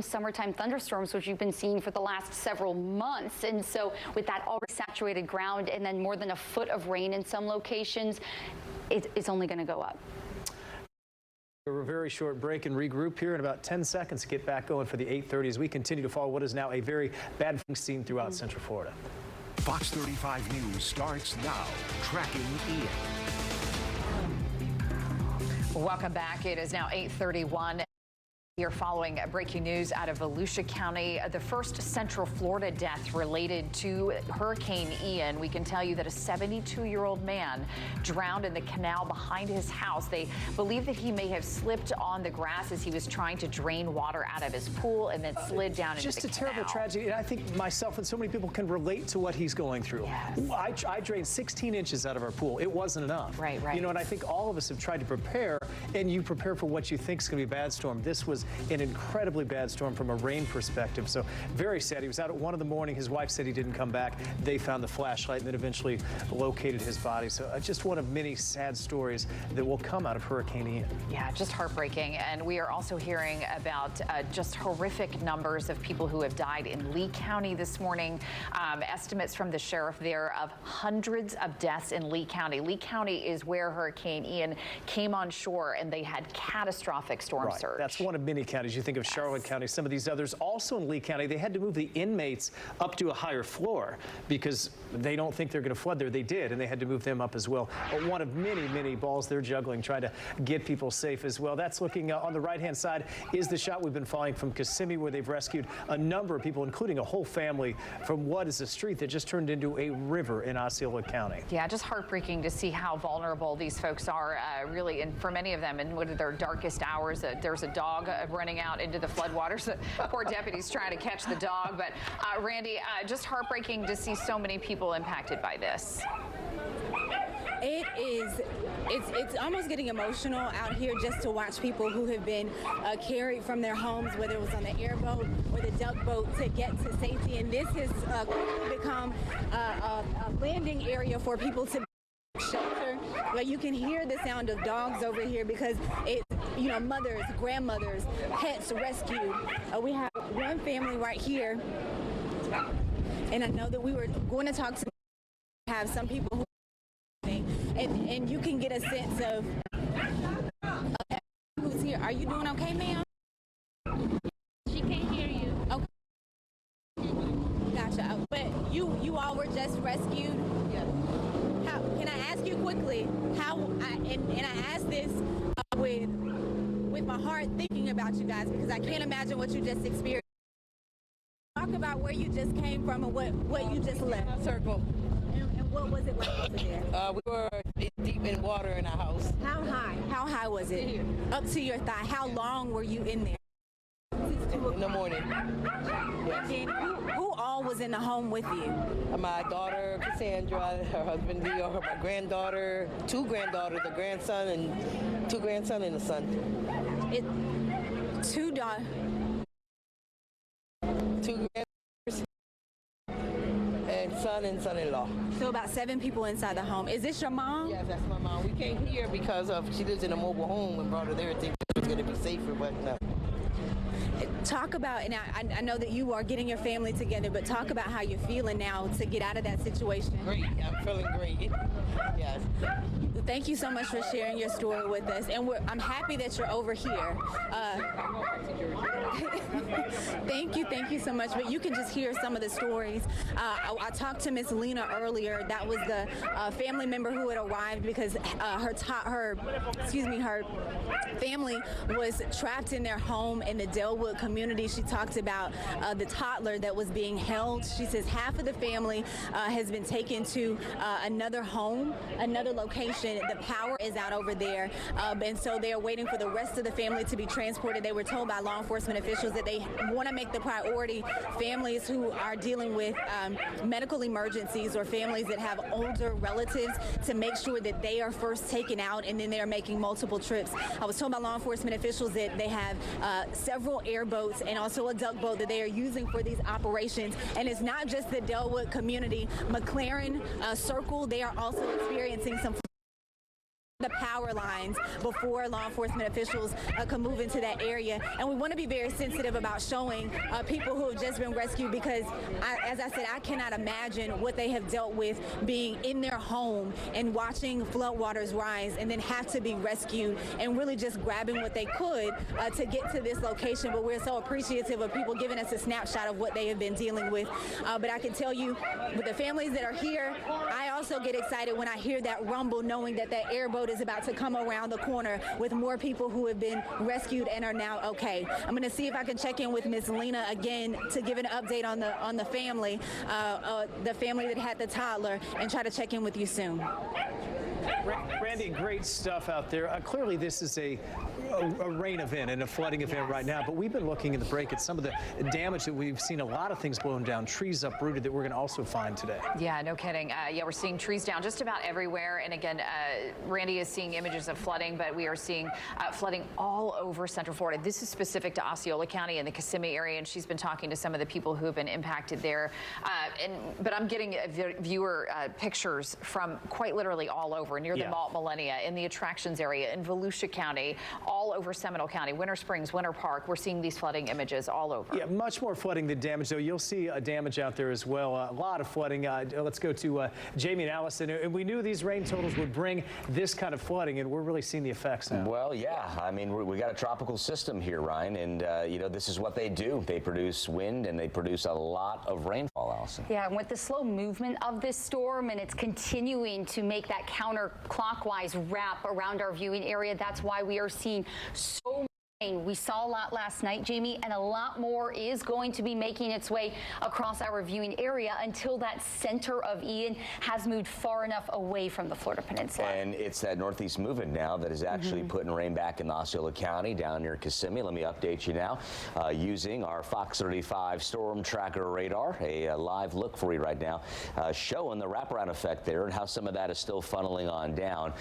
summertime thunderstorms, which you've been seeing for the last several months. And so with that already saturated ground and then more than a foot of rain in some locations, it's only going to go up. A very short break and regroup here in about 10 seconds to get back going for the 8:30 as we continue to follow what is now a very bad scene throughout Central Florida. Fox 35 News starts now. Tracking Ian. Welcome back. It is now 8:31. You're following breaking news out of Volusia County, the first Central Florida death related to Hurricane Ian. We can tell you that a 72-year-old man drowned in the canal behind his house. They believe that he may have slipped on the grass as he was trying to drain water out of his pool and then slid down into the canal. Just a terrible tragedy, and I think myself and so many people can relate to what he's going through. Yes. I drained 16 inches out of our pool. It wasn't enough. Right. And I think all of us have tried to prepare, and you prepare for what you think is going to be a bad storm. This was an incredibly bad storm from a rain perspective. So very sad. He was out at 1 in the morning. His wife said he didn't come back. They found the flashlight and then eventually located his body. So just one of many sad stories that will come out of Hurricane Ian. Yeah, just heartbreaking. And we are also hearing about just horrific numbers of people who have died in Lee County this morning. Estimates from the sheriff there of hundreds of deaths in Lee County. Lee County is where Hurricane Ian came on shore, and they had catastrophic storm surge. That's one of many counties. You think of Charlotte County, some of these others. Also in Lee County, they had to move the inmates up to a higher floor because they don't think they're going to flood there. They did, and they had to move them up as well. But one of many, many balls they're juggling, trying to get people safe as well. That's looking on the right-hand side is the shot we've been following from Kissimmee, where they've rescued a number of people, including a whole family, from what is a street that just turned into a river in Osceola County. Yeah, just heartbreaking to see how vulnerable these folks are, really, and for many of them in one of their darkest hours. There's a dog running out into the floodwaters. Poor deputies trying to catch the dog. But Randy, just heartbreaking to see so many people impacted by this. It's almost getting emotional out here just to watch people who have been carried from their homes, whether it was on the airboat or the duck boat, to get to safety. And this has quickly become a landing area for people to shelter. But you can hear the sound of dogs over here because it's, mothers, grandmothers, pets rescued. We have one family right here, and I know that we were going to talk to have some people who and you can get a sense of who's here. Are you doing okay, ma'am? She can't hear you. Okay. Gotcha. But you all were just rescued? Yeah. How, can I ask you quickly, and I ask this with my heart thinking about you guys, because I can't imagine what you just experienced. Talk about where you just came from and what you just left. Circle. And what was it like over there? We were deep in water in our house. How high? How high was it? Here. Up to your thigh. How long were you in there? In the morning. Yes. And who all was in the home with you? My daughter, Cassandra, her husband, Leo, my granddaughter, two granddaughters, a grandson, and two grandsons and a son. Two daughters. Two granddaughters and son and son-in-law. So about 7 people inside the home. Is this your mom? Yes, that's my mom. We came here because she lives in a mobile home and brought her there thinking it was going to be safer, but no. Talk about, and I know that you are getting your family together, but talk about how you're feeling now to get out of that situation. Great. I'm feeling great. Yes. Thank you so much for sharing your story with us, and I'm happy that you're over here. Thank you so much. But you can just hear some of the stories. I talked to Miss Lena earlier. That was the family member who had arrived because her family was trapped in their home in the Delwood community. She talked about the toddler that was being held. She says half of the family has been taken to another home, another location. The power is out over there, and so they are waiting for the rest of the family to be transported. They were told by law enforcement officials that they want to make the priority families who are dealing with medical emergencies or families that have older relatives to make sure that they are first taken out, and then they are making multiple trips. I was told by law enforcement officials that they have several airboats and also a duck boat that they are using for these operations. And it's not just the Delwood community. McLaren Circle, they are also experiencing some the power lines before law enforcement officials can move into that area. And we want to be very sensitive about showing people who have just been rescued, because as I said, I cannot imagine what they have dealt with being in their home and watching floodwaters rise and then have to be rescued and really just grabbing what they could to get to this location. But we're so appreciative of people giving us a snapshot of what they have been dealing with. But I can tell you, with the families that are here, I also get excited when I hear that rumble, knowing that that airboat is about to come around the corner with more people who have been rescued and are now okay. I'm going to see if I can check in with Miss Lena again to give an update on the family that had the toddler, and try to check in with you soon. Randy, great stuff out there. Clearly, this is a rain event and a flooding event right now, but we've been looking in the break at some of the damage that we've seen. A lot of things blown down, trees uprooted that we're going to also find today. Yeah, no kidding. Yeah, we're seeing trees down just about everywhere. And again, Randy is seeing images of flooding, but we are seeing flooding all over Central Florida. This is specific to Osceola County and the Kissimmee area, and she's been talking to some of the people who have been impacted there. But I'm getting viewer pictures from quite literally all over, near the Malt Millennia, in the attractions area, in Volusia County, all over Seminole County, Winter Springs, Winter Park. We're seeing these flooding images all over. Yeah, much more flooding than damage, though. You'll see damage out there as well. A lot of flooding. Let's go to Jamie and Allison. And we knew these rain totals would bring this kind of flooding, and we're really seeing the effects now. Well, yeah. I mean, we got a tropical system here, Ryan, and, you know, this is what they do. They produce wind, and they produce a lot of rainfall, Allison. Yeah, and with the slow movement of this storm, and it's continuing to make that counterclockwise wrap around our viewing area, that's why we are seeing so much rain. We saw a lot last night, Jamie, and a lot more is going to be making its way across our viewing area until that center of Ian has moved far enough away from the Florida Peninsula. And it's that northeast movement now that is actually putting rain back in Osceola County, down near Kissimmee. Let me update you now using our Fox 35 storm tracker radar. A live look for you right now, showing the wraparound effect there and how some of that is still funneling on down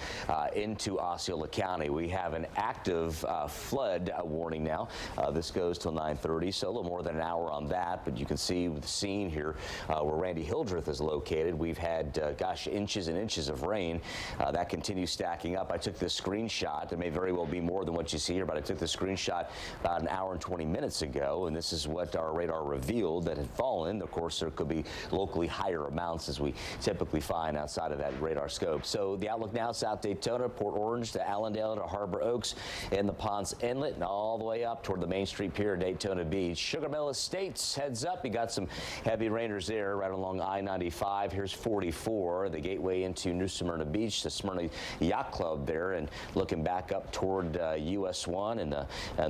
into Osceola County. We have an active flood warning now. This goes till 9:30, so a little more than an hour on that. But you can see the scene here where Randy Hildreth is located. We've had, gosh, inches and inches of rain. That continues stacking up. I took this screenshot. There may very well be more than what you see here, but I took the screenshot about an hour and 20 minutes ago, and this is what our radar revealed that had fallen. Of course, there could be locally higher amounts, as we typically find outside of that radar scope. So the outlook now: South Daytona, Port Orange to Allendale to Harbor Oaks, and the Ponce Inlet, and all the way up toward the Main Street Pier, Daytona Beach. Sugar Mill Estates, heads up. You got some heavy rainers there right along I-95. Here's 44, the gateway into New Smyrna Beach, the Smyrna Yacht Club there, and looking back up toward US 1 and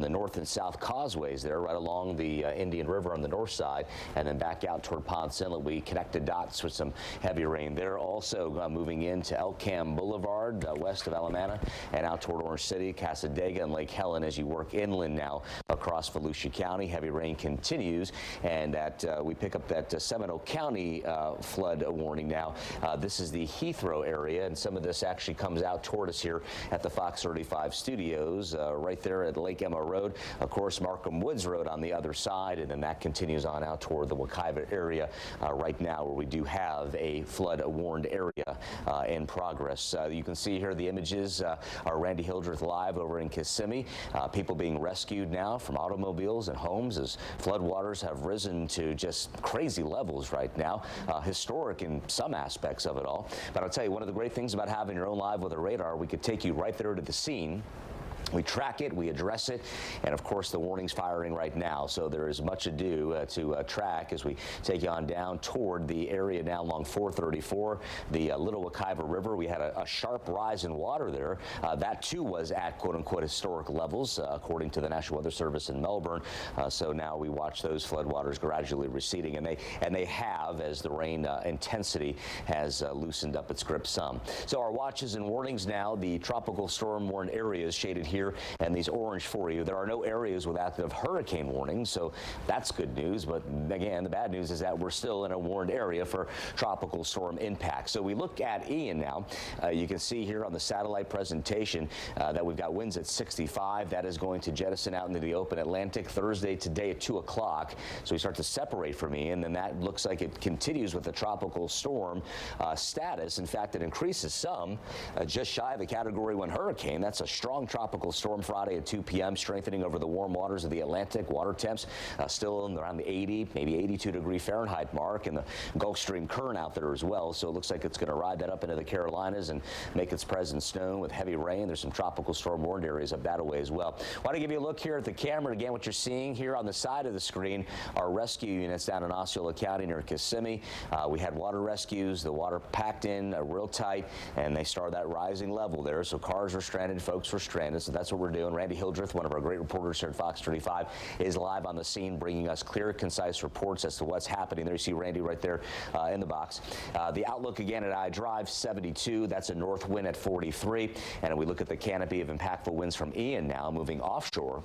the north and south causeways there, right along the Indian River on the north side, and then back out toward Ponce Inlet. We connected dots with some heavy rain there. Also moving into El Cam Boulevard, west of Alamana, and out toward Orange City, Casadega, and Lake Helen as you work inland now across Volusia County. Heavy rain continues, and that we pick up that Seminole County flood warning now. This is the Heathrow area, and some of this actually comes out toward us here at the Fox 35 studios, right there at Lake Emma Road. Of course, Markham Woods Road on the other side, and then that continues on out toward the Wekiva area right now, where we do have a flood warned area in progress. You can see here the images are Randy Hildreth live over in Kissimmee. People people being rescued now from automobiles and homes as floodwaters have risen to just crazy levels right now, historic in some aspects of it all. But I'll tell you, one of the great things about having your own live weather radar, we could take you right there to the scene. We track it, we address it, and of course the warning's firing right now, so there is much ado to track as we take you on down toward the area now along 434, the Little Wekiva River. We had a sharp rise in water there. That too was at quote-unquote historic levels, according to the National Weather Service in Melbourne. So now we watch those floodwaters gradually receding, and they have as the rain intensity has loosened up its grip some. So our watches and warnings now, the tropical storm warned areas shaded here and these orange for you. There are no areas with active hurricane warnings, so that's good news. But again, the bad news is that we're still in a warned area for tropical storm impact. So we look at Ian now. You can see here on the satellite presentation that we've got winds at 65. That is going to jettison out into the open Atlantic Thursday today at 2 o'clock. So we start to separate from Ian, and that looks like it continues with the tropical storm status. In fact, it increases some, just shy of a Category 1 hurricane. That's a strong tropical storm Friday at 2 p.m., strengthening over the warm waters of the Atlantic. Water temps still around the 80, maybe 82 degree Fahrenheit mark, and the Gulf Stream current out there as well. So it looks like it's going to ride that up into the Carolinas and make its presence known with heavy rain. There's some tropical storm warned areas up that way as well. Want to give you a look here at the camera. Again, what you're seeing here on the side of the screen are rescue units down in Osceola County near Kissimmee. We had water rescues. The water packed in real tight, and they started that rising level there. So cars were stranded, folks were stranded. So that's what we're doing. Randy Hildreth, one of our great reporters here at Fox 35, is live on the scene, bringing us clear, concise reports as to what's happening. There you see Randy right there in the box. The outlook again at iDrive, 72. That's a north wind at 43. And we look at the canopy of impactful winds from Ian now moving offshore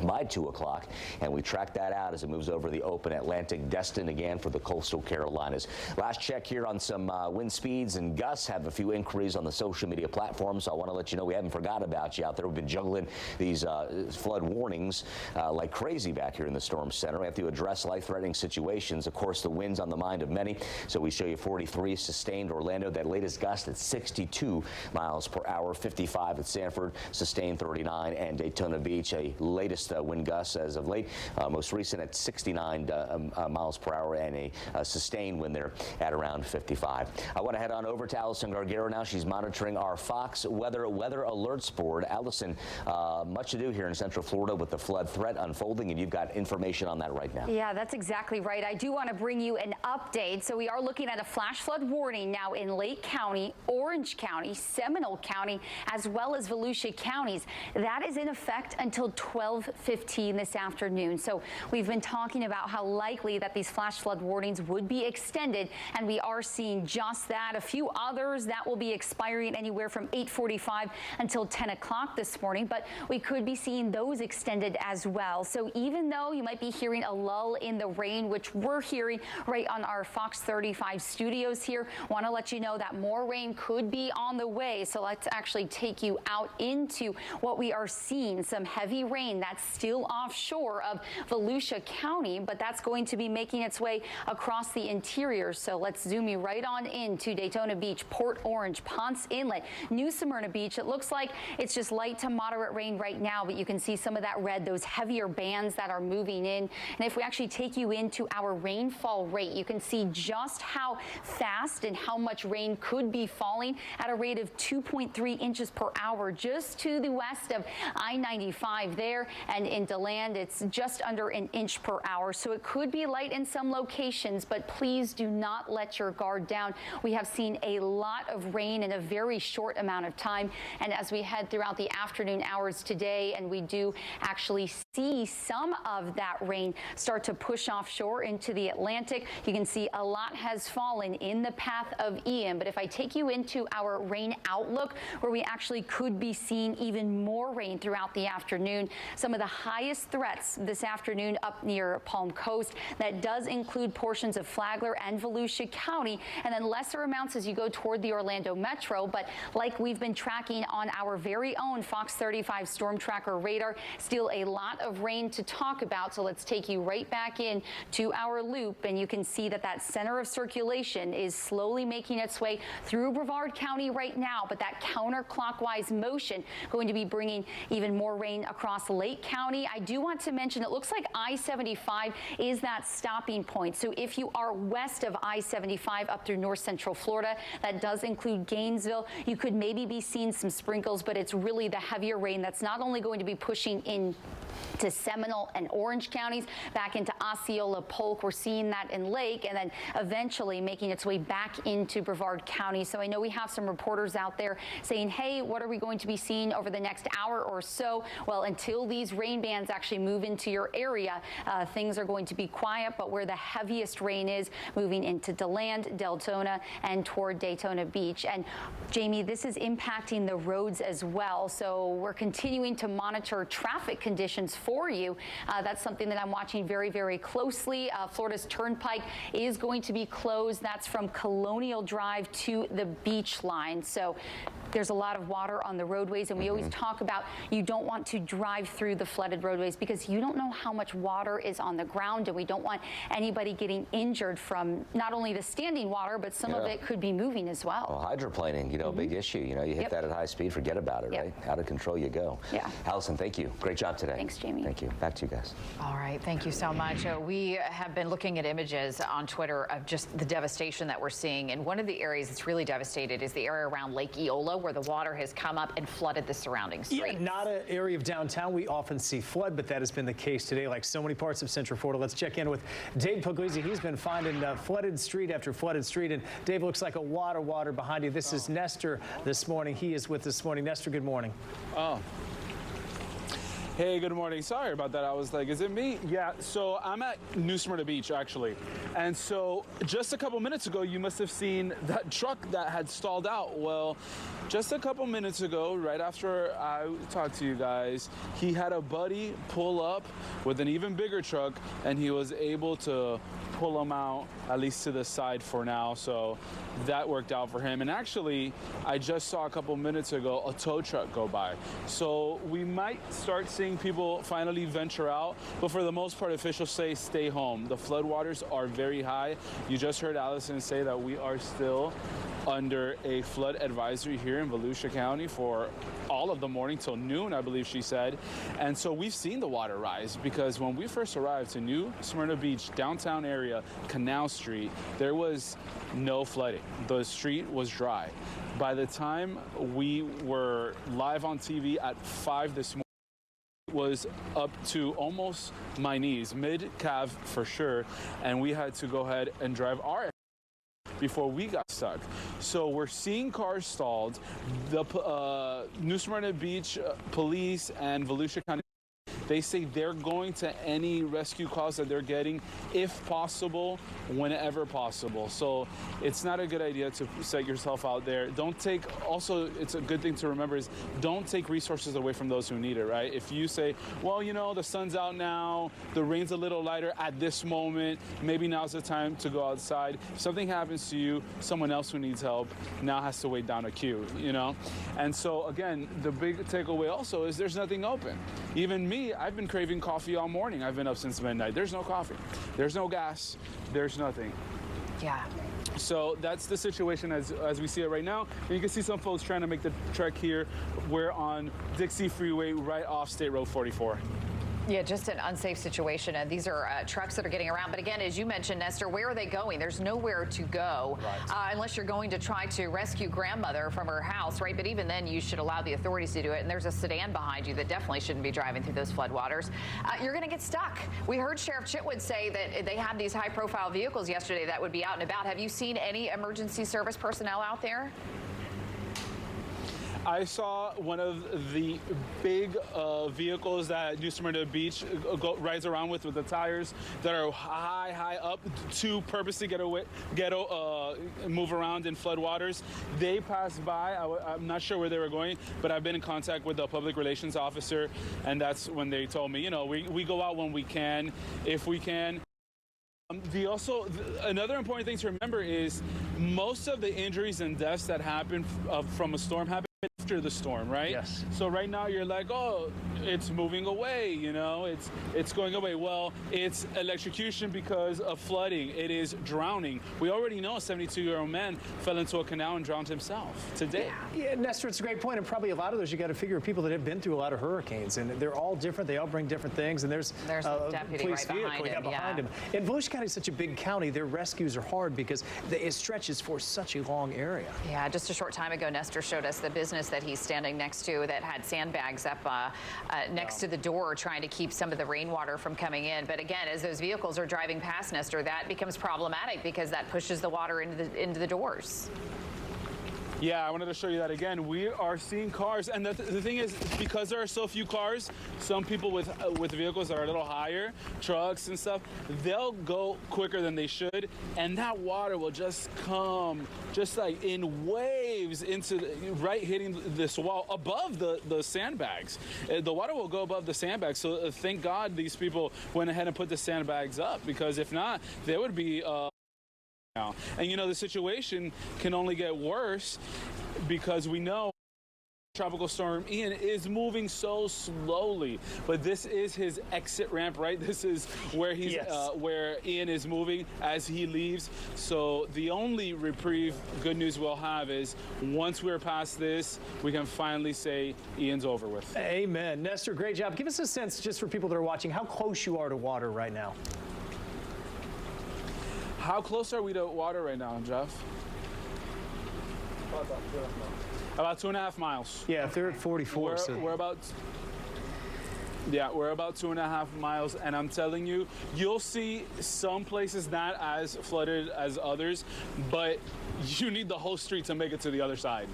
by 2 o'clock. And we track that out as it moves over the open Atlantic, destined again for the coastal Carolinas. Last check here on some wind speeds and gusts. Have a few inquiries on the social media platforms. So I want to let you know we haven't forgot about you out there. We've been juggling these flood warnings like crazy back here in the storm center. We have to address life-threatening situations. Of course, the winds on the mind of many. So we show you 43 sustained Orlando, that latest gust at 62 miles per hour, 55 at Sanford, sustained 39, and Daytona Beach, a latest wind gust as of late, most recent at 69 miles per hour, and a sustained wind there at around 55. I want to head on over to Allison Gargaro now. She's monitoring our Fox weather alerts board. Allison, much to do here in Central Florida with the flood threat unfolding, and you've got information on that right now. Yeah, that's exactly right. I do want to bring you an update. So we are looking at a flash flood warning now in Lake County, Orange County, Seminole County, as well as Volusia counties. That is in effect until 12:15 this afternoon. So we've been talking about how likely that these flash flood warnings would be extended, and we are seeing just that. A few others that will be expiring anywhere from 8:45 until 10 o'clock this morning, but we could be seeing those extended as well. So even though you might be hearing a lull in the rain, which we're hearing right on our Fox 35 studios here, want to let you know that more rain could be on the way. So let's actually take you out into what we are seeing. Some heavy rain that's still offshore of Volusia County, but that's going to be making its way across the interior. So let's zoom you right on into Daytona Beach, Port Orange, Ponce Inlet, New Smyrna Beach. It looks like it's just light to moderate rain right now, but you can see some of that red, those heavier bands that are moving in. And if we actually take you into our rainfall rate, you can see just how fast and how much rain could be falling at a rate of 2.3 inches per hour just to the west of I-95 there, and in DeLand it's just under an inch per hour. So it could be light in some locations, but please do not let your guard down. We have seen a lot of rain in a very short amount of time, and as we head throughout the afternoon hours today, and we do actually see some of that rain start to push offshore into the Atlantic. You can see a lot has fallen in the path of Ian, but if I take you into our rain outlook, where we actually could be seeing even more rain throughout the afternoon, some of the highest threats this afternoon up near Palm Coast. That does include portions of Flagler and Volusia County, and then lesser amounts as you go toward the Orlando metro. But like we've been tracking on our very own Fox Fox 35 storm tracker radar. Still a lot of rain to talk about, so let's take you right back in to our loop, and you can see that that center of circulation is slowly making its way through Brevard County right now, but that counterclockwise motion going to be bringing even more rain across Lake County. I do want to mention it looks like I-75 is that stopping point. So if you are west of I-75 up through north central Florida, that does include Gainesville, you could maybe be seeing some sprinkles, but it's really the heavier rain that's not only going to be pushing in to Seminole and Orange counties, back into Osceola, Polk. We're seeing that in Lake, and then eventually making its way back into Brevard County. So I know we have some reporters out there saying, hey, what are we going to be seeing over the next hour or so? Well, until these rain bands actually move into your area, things are going to be quiet, but where the heaviest rain is moving into DeLand, Deltona, and toward Daytona Beach. And Jamie, this is impacting the roads as well. So we're continuing to monitor traffic conditions for you. That's something that I'm watching very, very closely. Florida's Turnpike is going to be closed. That's from Colonial Drive to the beach line. So there's a lot of water on the roadways, and we always talk about you don't want to drive through the flooded roadways because you don't know how much water is on the ground, and we don't want anybody getting injured from not only the standing water, but some of it could be moving as well. Well, hydroplaning, you know, big issue. You know, you hit that at high speed, forget about it, right? Out of control you go. Yeah. Allison, thank you. Great job today. Thanks, Jamie. Thank you. Back to you guys. All right, thank you so much. We have been looking at images on Twitter of just the devastation that we're seeing, and one of the areas that's really devastated is the area around Lake Eola, where the water has come up and flooded the surrounding streets. Yeah, not an area of downtown we often see flood, but that has been the case today, like so many parts of Central Florida. Let's check in with Dave Puglisi. He's been finding flooded street after flooded street, and Dave, looks like a water behind you. This is Nestor this morning. He is with us this morning. Nestor, good morning. Oh. Hey, good morning. Sorry about that. I was like, is it me? Yeah, so I'm at New Smyrna Beach, actually. And so just a couple minutes ago, you must have seen that truck that had stalled out. Well, just a couple minutes ago, right after I talked to you guys, he had a buddy pull up with an even bigger truck, and he was able to pull him out, at least to the side for now. So that worked out for him. And actually, I just saw a couple minutes ago a tow truck go by. So we might start seeing people finally venture out, but for the most part, officials say stay home. The floodwaters are very high. You just heard Allison say that we are still under a flood advisory here in Volusia County for all of the morning till noon, I believe she said. And so we've seen the water rise, because when we first arrived to New Smyrna Beach, downtown area, Canal Street, there was no flooding. The street was dry. By the time we were live on TV at 5 this morning, it was up to almost my knees, mid-calf for sure, and we had to go ahead and drive our before we got stuck. So we're seeing cars stalled. The New Smyrna Beach police and Volusia County, they say they're going to any rescue calls that they're getting, if possible, whenever possible. So it's not a good idea to set yourself out there. Don't take, also, it's a good thing to remember is don't take resources away from those who need it, right? If you say, well, you know, the sun's out now, the rain's a little lighter at this moment, maybe now's the time to go outside. If something happens to you, someone else who needs help now has to wait down a queue, you know? And so, again, the big takeaway also is there's nothing open. Even me, I've been craving coffee all morning. I've been up since midnight. There's no coffee. There's no gas. There's nothing. Yeah. So that's the situation as we see it right now. And you can see some folks trying to make the trek here. We're on Dixie Freeway right off State Road 44. Yeah, just an unsafe situation. And these are trucks that are getting around. But again, as you mentioned, Nestor, where are they going? There's nowhere to go unless you're going to try to rescue grandmother from her house, right? But even then, you should allow the authorities to do it. And there's a sedan behind you that definitely shouldn't be driving through those floodwaters. You're going to get stuck. We heard Sheriff Chitwood say that they had these high-profile vehicles yesterday that would be out and about. Have you seen any emergency service personnel out there? I saw one of the big vehicles that New Smyrna Beach rides around with the tires that are high up to purposely move around in floodwaters. They passed by. I'm not sure where they were going, but I've been in contact with the public relations officer, and that's when they told me, you know, we go out when we can, if we can. Another important thing to remember is most of the injuries and deaths that happen from a storm happen after the storm, right? Yes. So right now you're like, oh, it's moving away, you know, it's going away. Well, it's electrocution because of flooding. It is drowning. We already know a 72-year-old man fell into a canal and drowned himself today. Yeah, Nestor, it's a great point, and probably a lot of those you got to figure are people that have been through a lot of hurricanes, and they're all different. They all bring different things, and there's a deputy police right vehicle behind him. And Volusia County is such a big county. Their rescues are hard because it stretches for such a long area. Yeah, just a short time ago, Nestor showed us the business that he's standing next to that had sandbags up next to the door trying to keep some of the rainwater from coming in. But again, as those vehicles are driving past Nestor, that becomes problematic because that pushes the water into the doors. Yeah, I wanted to show you that again. We are seeing cars, and the thing is, because there are so few cars, some people with vehicles that are a little higher, trucks and stuff, they'll go quicker than they should, and that water will just come, just like in waves, right hitting this wall above the sandbags. The water will go above the sandbags, so thank God these people went ahead and put the sandbags up, because if not, they would be now. And you know, the situation can only get worse because we know Tropical Storm Ian is moving so slowly, but this is his exit ramp, right? This is where he's where Ian is moving as he leaves. So the only reprieve, good news we'll have is once we're past this, we can finally say Ian's over with. Amen. Nestor, great job. Give us a sense, just for people that are watching, how close you are to water right now. How close are we to water right now, Jeff? About 2.5 miles. Yeah, if they're at 44. We're about 2.5 miles, and I'm telling you, you'll see some places not as flooded as others, but you need the whole street to make it to the other side.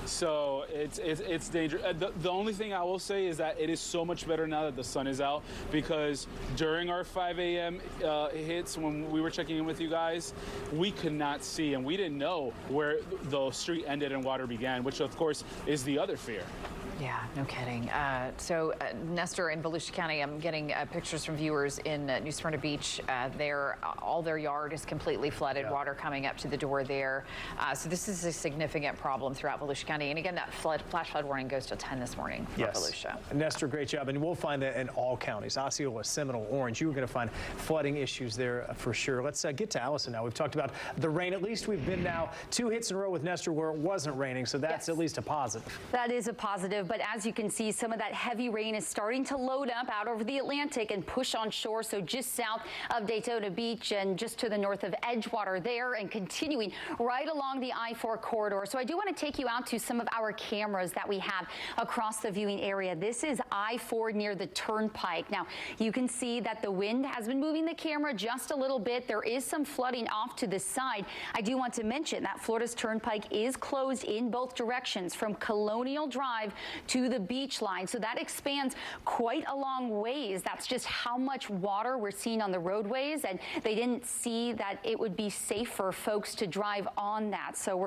So it's dangerous. The only thing I will say is that it is so much better now that the sun is out, because during our 5 a.m. Hits, when we were checking in with you guys, we could not see, and we didn't know where the street ended and water began, which of course is the other fear. Yeah, no kidding. So Nestor in Volusia County, I'm getting pictures from viewers in New Smyrna Beach. All their yard is completely flooded, water coming up to the door there. So this is a significant problem throughout Volusia County. And again, that flash flood warning goes till 10 this morning for Volusia. Nestor, great job. And we'll find that in all counties, Osceola, Seminole, Orange. You're going to find flooding issues there for sure. Let's get to Allison now. We've talked about the rain. At least we've been now 2 hits in a row with Nestor where it wasn't raining. So that's at least a positive. That is a positive. But as you can see, some of that heavy rain is starting to load up out over the Atlantic and push on shore. So just south of Daytona Beach and just to the north of Edgewater there, and continuing right along the I-4 corridor. So I do want to take you out to some of our cameras that we have across the viewing area. This is I-4 near the Turnpike. Now, you can see that the wind has been moving the camera just a little bit. There is some flooding off to the side. I do want to mention that Florida's Turnpike is closed in both directions from Colonial Drive to the beach line. So that expands quite a long ways. That's just how much water we're seeing on the roadways, and they didn't see that it would be safe for folks to drive on that. So we're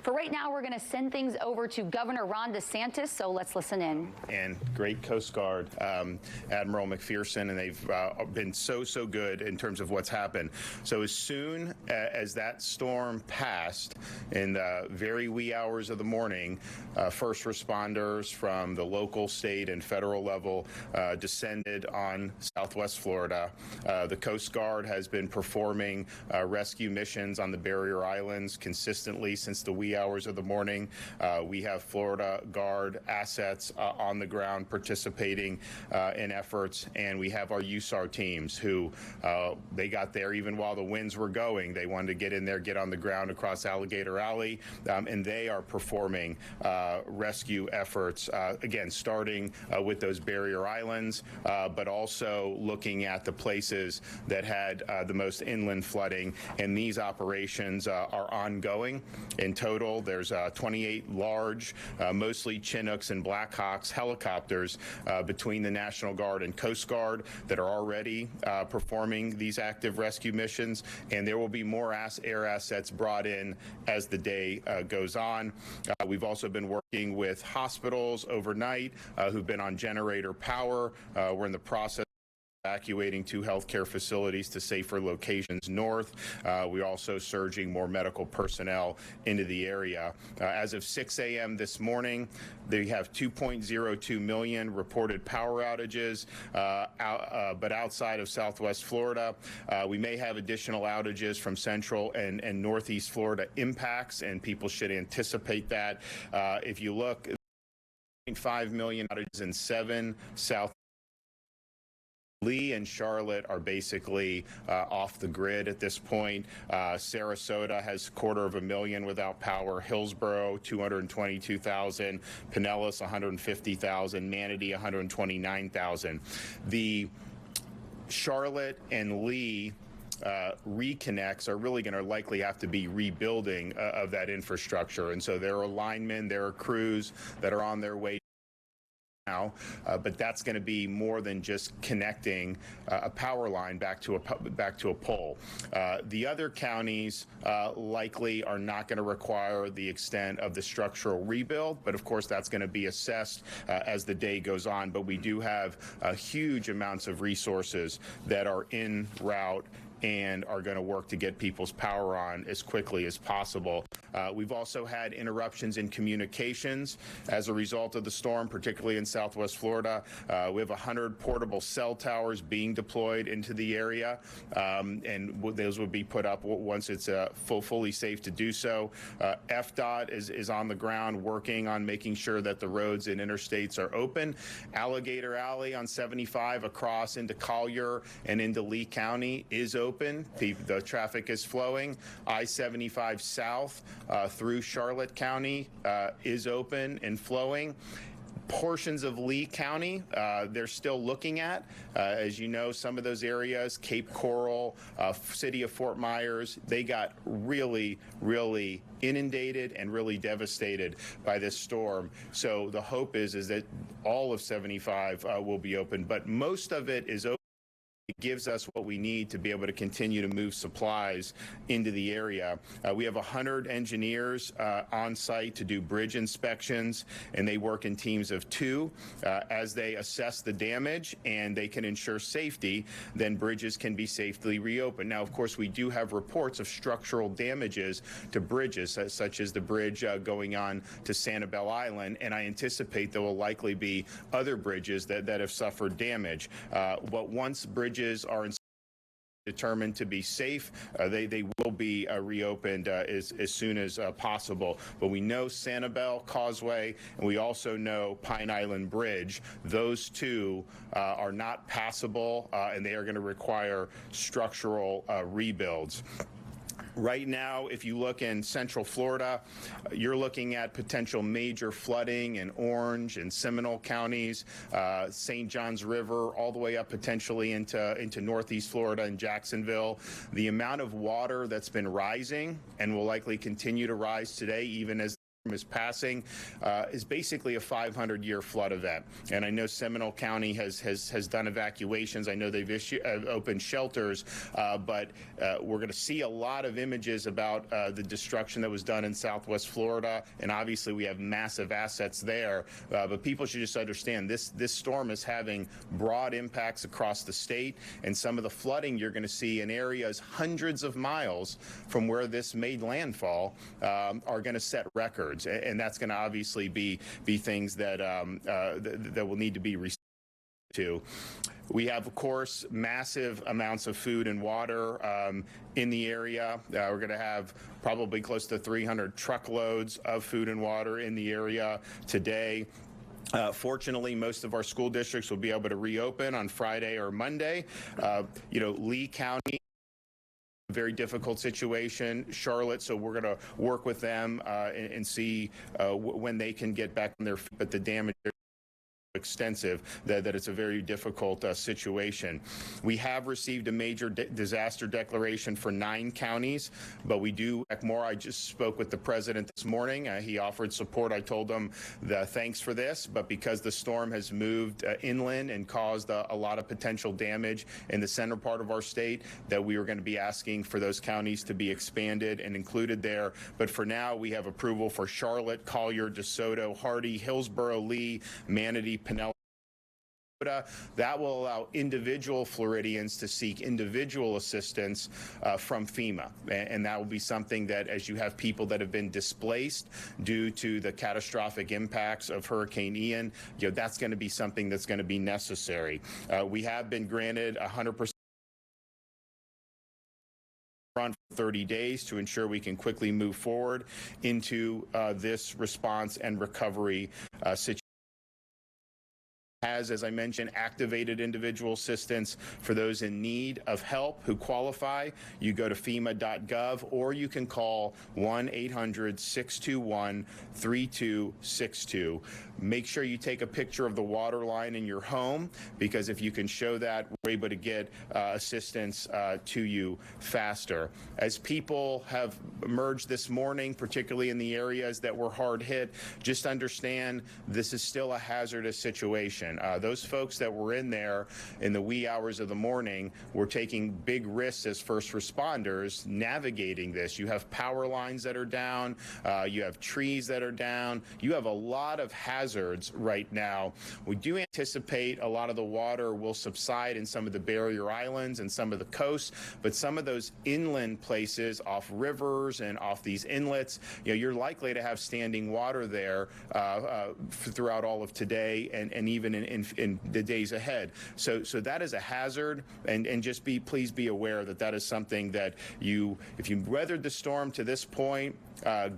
for right now, we're going to send things over to Governor Ron DeSantis, so let's listen in. And great Coast Guard, Admiral McPherson, and they've been so good in terms of what's happened. So as soon as that storm passed in the very wee hours of the morning, first responders from the local, state, and federal level descended on Southwest Florida. The Coast Guard has been performing rescue missions on the Barrier Islands consistently since the wee hours of the morning. We have Florida Guard assets on the ground participating in efforts, and we have our USAR teams who they got there even while the winds were going. They wanted to get in there, get on the ground across Alligator Alley, and they are performing rescue efforts, again, starting with those Barrier Islands, but also looking at the places that had the most inland flooding, and these operations are ongoing. In total, there's 28 large, mostly Chinooks and Blackhawks helicopters between the National Guard and Coast Guard that are already performing these active rescue missions, and there will be more air assets brought in as the day goes on. We've also been working with hospitals overnight who've been on generator power. We're in the process evacuating 2 healthcare facilities to safer locations north. We're also surging more medical personnel into the area. As of 6 a.m. this morning, they have 2.02 million reported power outages, but outside of Southwest Florida, we may have additional outages from Central and Northeast Florida impacts, and people should anticipate that. If you look, 0.5 million outages in 7 South. Lee and Charlotte are basically off the grid at this point. Sarasota has 250,000 without power. Hillsborough, 222,000. Pinellas, 150,000. Manatee, 129,000. The Charlotte and Lee reconnects are really going to likely have to be rebuilding of that infrastructure. And so there are linemen, there are crews that are on their way now, but that's going to be more than just connecting a power line back to a pole. The other counties likely are not going to require the extent of the structural rebuild, but of course that's going to be assessed as the day goes on. But we do have huge amounts of resources that are en route and are going to work to get people's power on as quickly as possible. We've also had interruptions in communications as a result of the storm, particularly in Southwest Florida. We have 100 portable cell towers being deployed into the area, and those will be put up once it's fully safe to do so. FDOT is on the ground working on making sure that the roads and interstates are open. Alligator Alley on 75 across into Collier and into Lee County is open. The traffic is flowing. I-75 south through Charlotte County is open and flowing. Portions of Lee County, they're still looking at. As you know, some of those areas, Cape Coral, city of Fort Myers, they got really, really inundated and really devastated by this storm. So the hope is that all of 75 will be open, but most of it is open. It gives us what we need to be able to continue to move supplies into the area. We have 100 engineers on site to do bridge inspections, and they work in teams of 2. As they assess the damage and they can ensure safety, then bridges can be safely reopened. Now, of course, we do have reports of structural damages to bridges, such as the bridge going on to Sanibel Island, and I anticipate there will likely be other bridges that have suffered damage. But once bridges are determined to be safe, they will be reopened as soon as possible. But we know Sanibel Causeway, and we also know Pine Island Bridge. Those two are not passable, and they are going to require structural rebuilds. Right now, if you look in Central Florida, you're looking at potential major flooding in Orange and Seminole counties, St. Johns River, all the way up potentially into Northeast Florida and Jacksonville. The amount of water that's been rising and will likely continue to rise today, even as is passing, is basically a 500-year flood event. And I know Seminole County has done evacuations. I know they've opened shelters, but we're going to see a lot of images about the destruction that was done in Southwest Florida, and obviously we have massive assets there. But people should just understand this storm is having broad impacts across the state, and some of the flooding you're going to see in areas hundreds of miles from where this made landfall are going to set records. And that's going to obviously be things that that will need to be restored to. We have, of course, massive amounts of food and water in the area. We're going to have probably close to 300 truckloads of food and water in the area today. Fortunately, most of our school districts will be able to reopen on Friday or Monday. Lee County, very difficult situation. Charlotte, so we're going to work with them and see when they can get back on their feet, but the damage extensive that it's a very difficult situation. We have received a major disaster declaration for 9 counties, but we do more. I just spoke with the president this morning. He offered support. I told him thanks for this, but because the storm has moved inland and caused a lot of potential damage in the center part of our state, that we were going to be asking for those counties to be expanded and included there. But for now, we have approval for Charlotte, Collier, DeSoto, Hardy, Hillsborough, Lee, Manatee, Pinellas, that will allow individual Floridians to seek individual assistance from FEMA. And that will be something that, as you have people that have been displaced due to the catastrophic impacts of Hurricane Ian, that's going to be something that's going to be necessary. We have been granted 100% for 30 days to ensure we can quickly move forward into this response and recovery situation. Has, as I mentioned, activated individual assistance for those in need of help who qualify. You go to FEMA.gov, or you can call 1-800-621-3262. Make sure you take a picture of the water line in your home, because if you can show that, we're able to get assistance to you faster. As people have emerged this morning, particularly in the areas that were hard hit, just understand this is still a hazardous situation. Those folks that were in there in the wee hours of the morning were taking big risks as first responders navigating this. You have power lines that are down. You have trees that are down. You have a lot of hazards right now. We do anticipate a lot of the water will subside in some of the barrier islands and some of the coasts, but some of those inland places off rivers and off these inlets, you're likely to have standing water there throughout all of today and even in the days ahead. So that is a hazard, and just please be aware that that is something that if you weathered the storm to this point,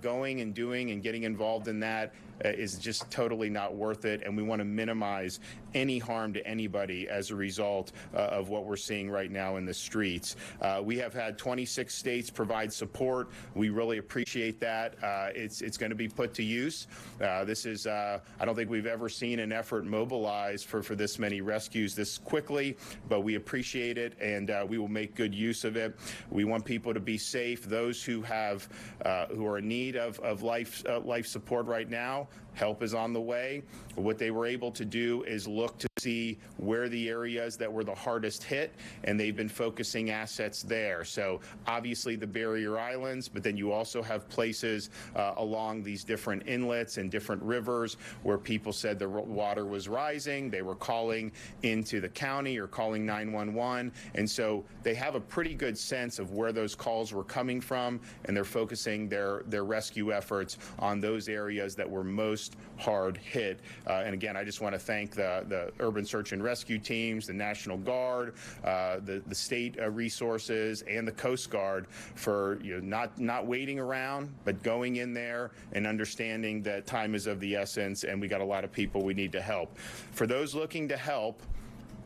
going and doing and getting involved in that is just totally not worth it, and we want to minimize any harm to anybody as a result of what we're seeing right now in the streets. We have had 26 states provide support. We really appreciate that. It's going to be put to use. This is I don't think we've ever seen an effort mobilized for this many rescues this quickly, but we appreciate it, and we will make good use of it. We want people to be safe. Those who are in need of life support right now, help is on the way. What they were able to do is look to see where the areas that were the hardest hit, and they've been focusing assets there. So obviously the barrier islands, but then you also have places along these different inlets and different rivers where people said the water was rising. They were calling into the county or calling 911, and so they have a pretty good sense of where those calls were coming from, and they're focusing their rescue efforts on those areas that were most hard hit. And again, I just want to thank the urban search and rescue teams, the National Guard, the state resources, and the Coast Guard for not waiting around, but going in there and understanding that time is of the essence, and we got a lot of people we need to help. For those looking to help,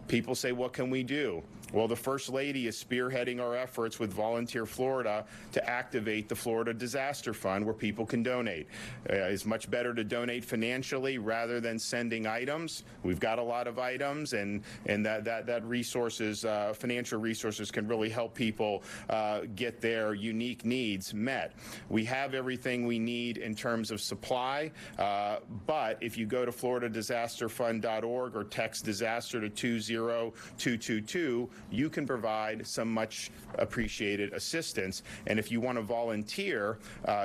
people say, what can we do? Well, the First Lady is spearheading our efforts with Volunteer Florida to activate the Florida Disaster Fund, where people can donate. It's much better to donate financially rather than sending items. We've got a lot of items, and that resources, financial resources, can really help people get their unique needs met. We have everything we need in terms of supply, but if you go to floridadisasterfund.org or text disaster to 20222, you can provide some much appreciated assistance. And if you want to volunteer,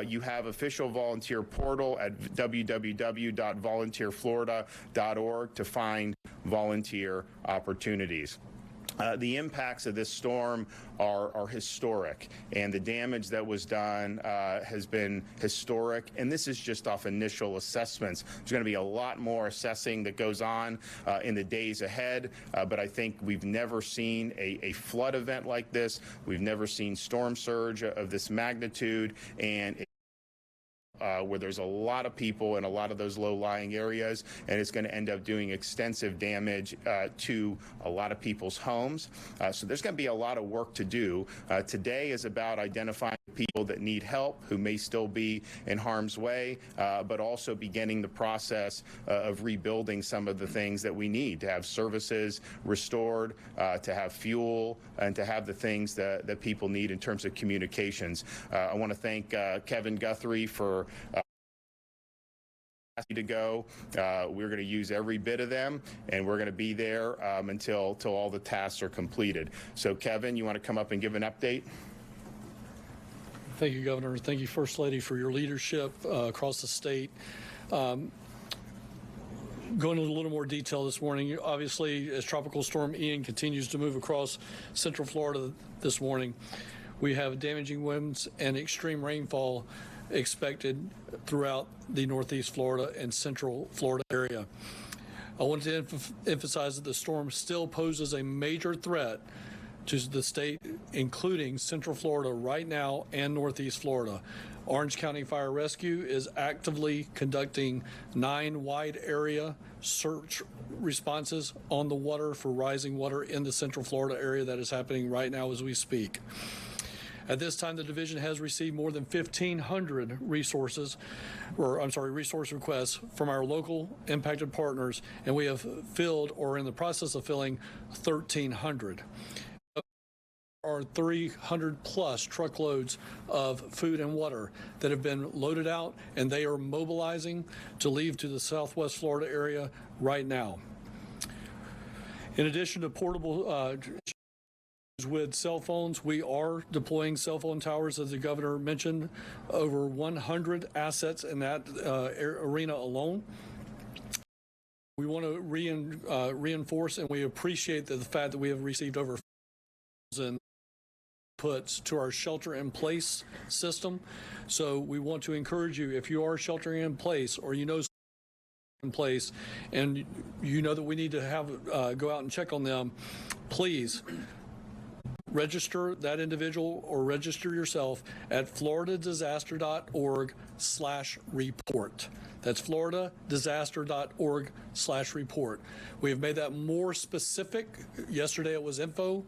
you have official volunteer portal at www.volunteerflorida.org to find volunteer opportunities. The impacts of this storm are historic, and the damage that was done has been historic, and this is just off initial assessments. There's going to be a lot more assessing that goes on in the days ahead, but I think we've never seen a flood event like this. We've never seen storm surge of this magnitude, and where there's a lot of people in a lot of those low-lying areas, and it's going to end up doing extensive damage to a lot of people's homes. So there's going to be a lot of work to do. Today is about identifying people that need help, who may still be in harm's way, but also beginning the process of rebuilding some of the things that we need to have services restored, to have fuel, and to have the things that people need in terms of communications. I want to thank Kevin Guthrie for to go. We're going to use every bit of them, and we're going to be there until all the tasks are completed. So, Kevin, you want to come up and give an update? Thank you, Governor. Thank you, First Lady, for your leadership across the state. Go into a little more detail this morning. Obviously, as Tropical Storm Ian continues to move across Central Florida this morning, we have damaging winds and extreme rainfall expected throughout the Northeast Florida and Central Florida area. I want to emphasize that the storm still poses a major threat to the state, including Central Florida right now and Northeast Florida. Orange County Fire Rescue is actively conducting 9 wide area search responses on the water for rising water in the Central Florida area. That is happening right now as we speak. At this time, the division has received more than 1,500 resource requests from our local impacted partners, and we have filled or are in the process of filling 1,300. Are 300 plus truckloads of food and water that have been loaded out, and they are mobilizing to leave to the Southwest Florida area right now. In addition to portable with cell phones, we are deploying cell phone towers, as the governor mentioned, over 100 assets in that arena alone. We want to reinforce, and we appreciate the fact that we have received over 1,000 puts to our shelter-in-place system. So we want to encourage you, if you are sheltering in place or you know in place and you know that we need to have go out and check on them, please register that individual or register yourself at floridadisaster.org/report. That's floridadisaster.org/report. We have made that more specific. Yesterday it was info.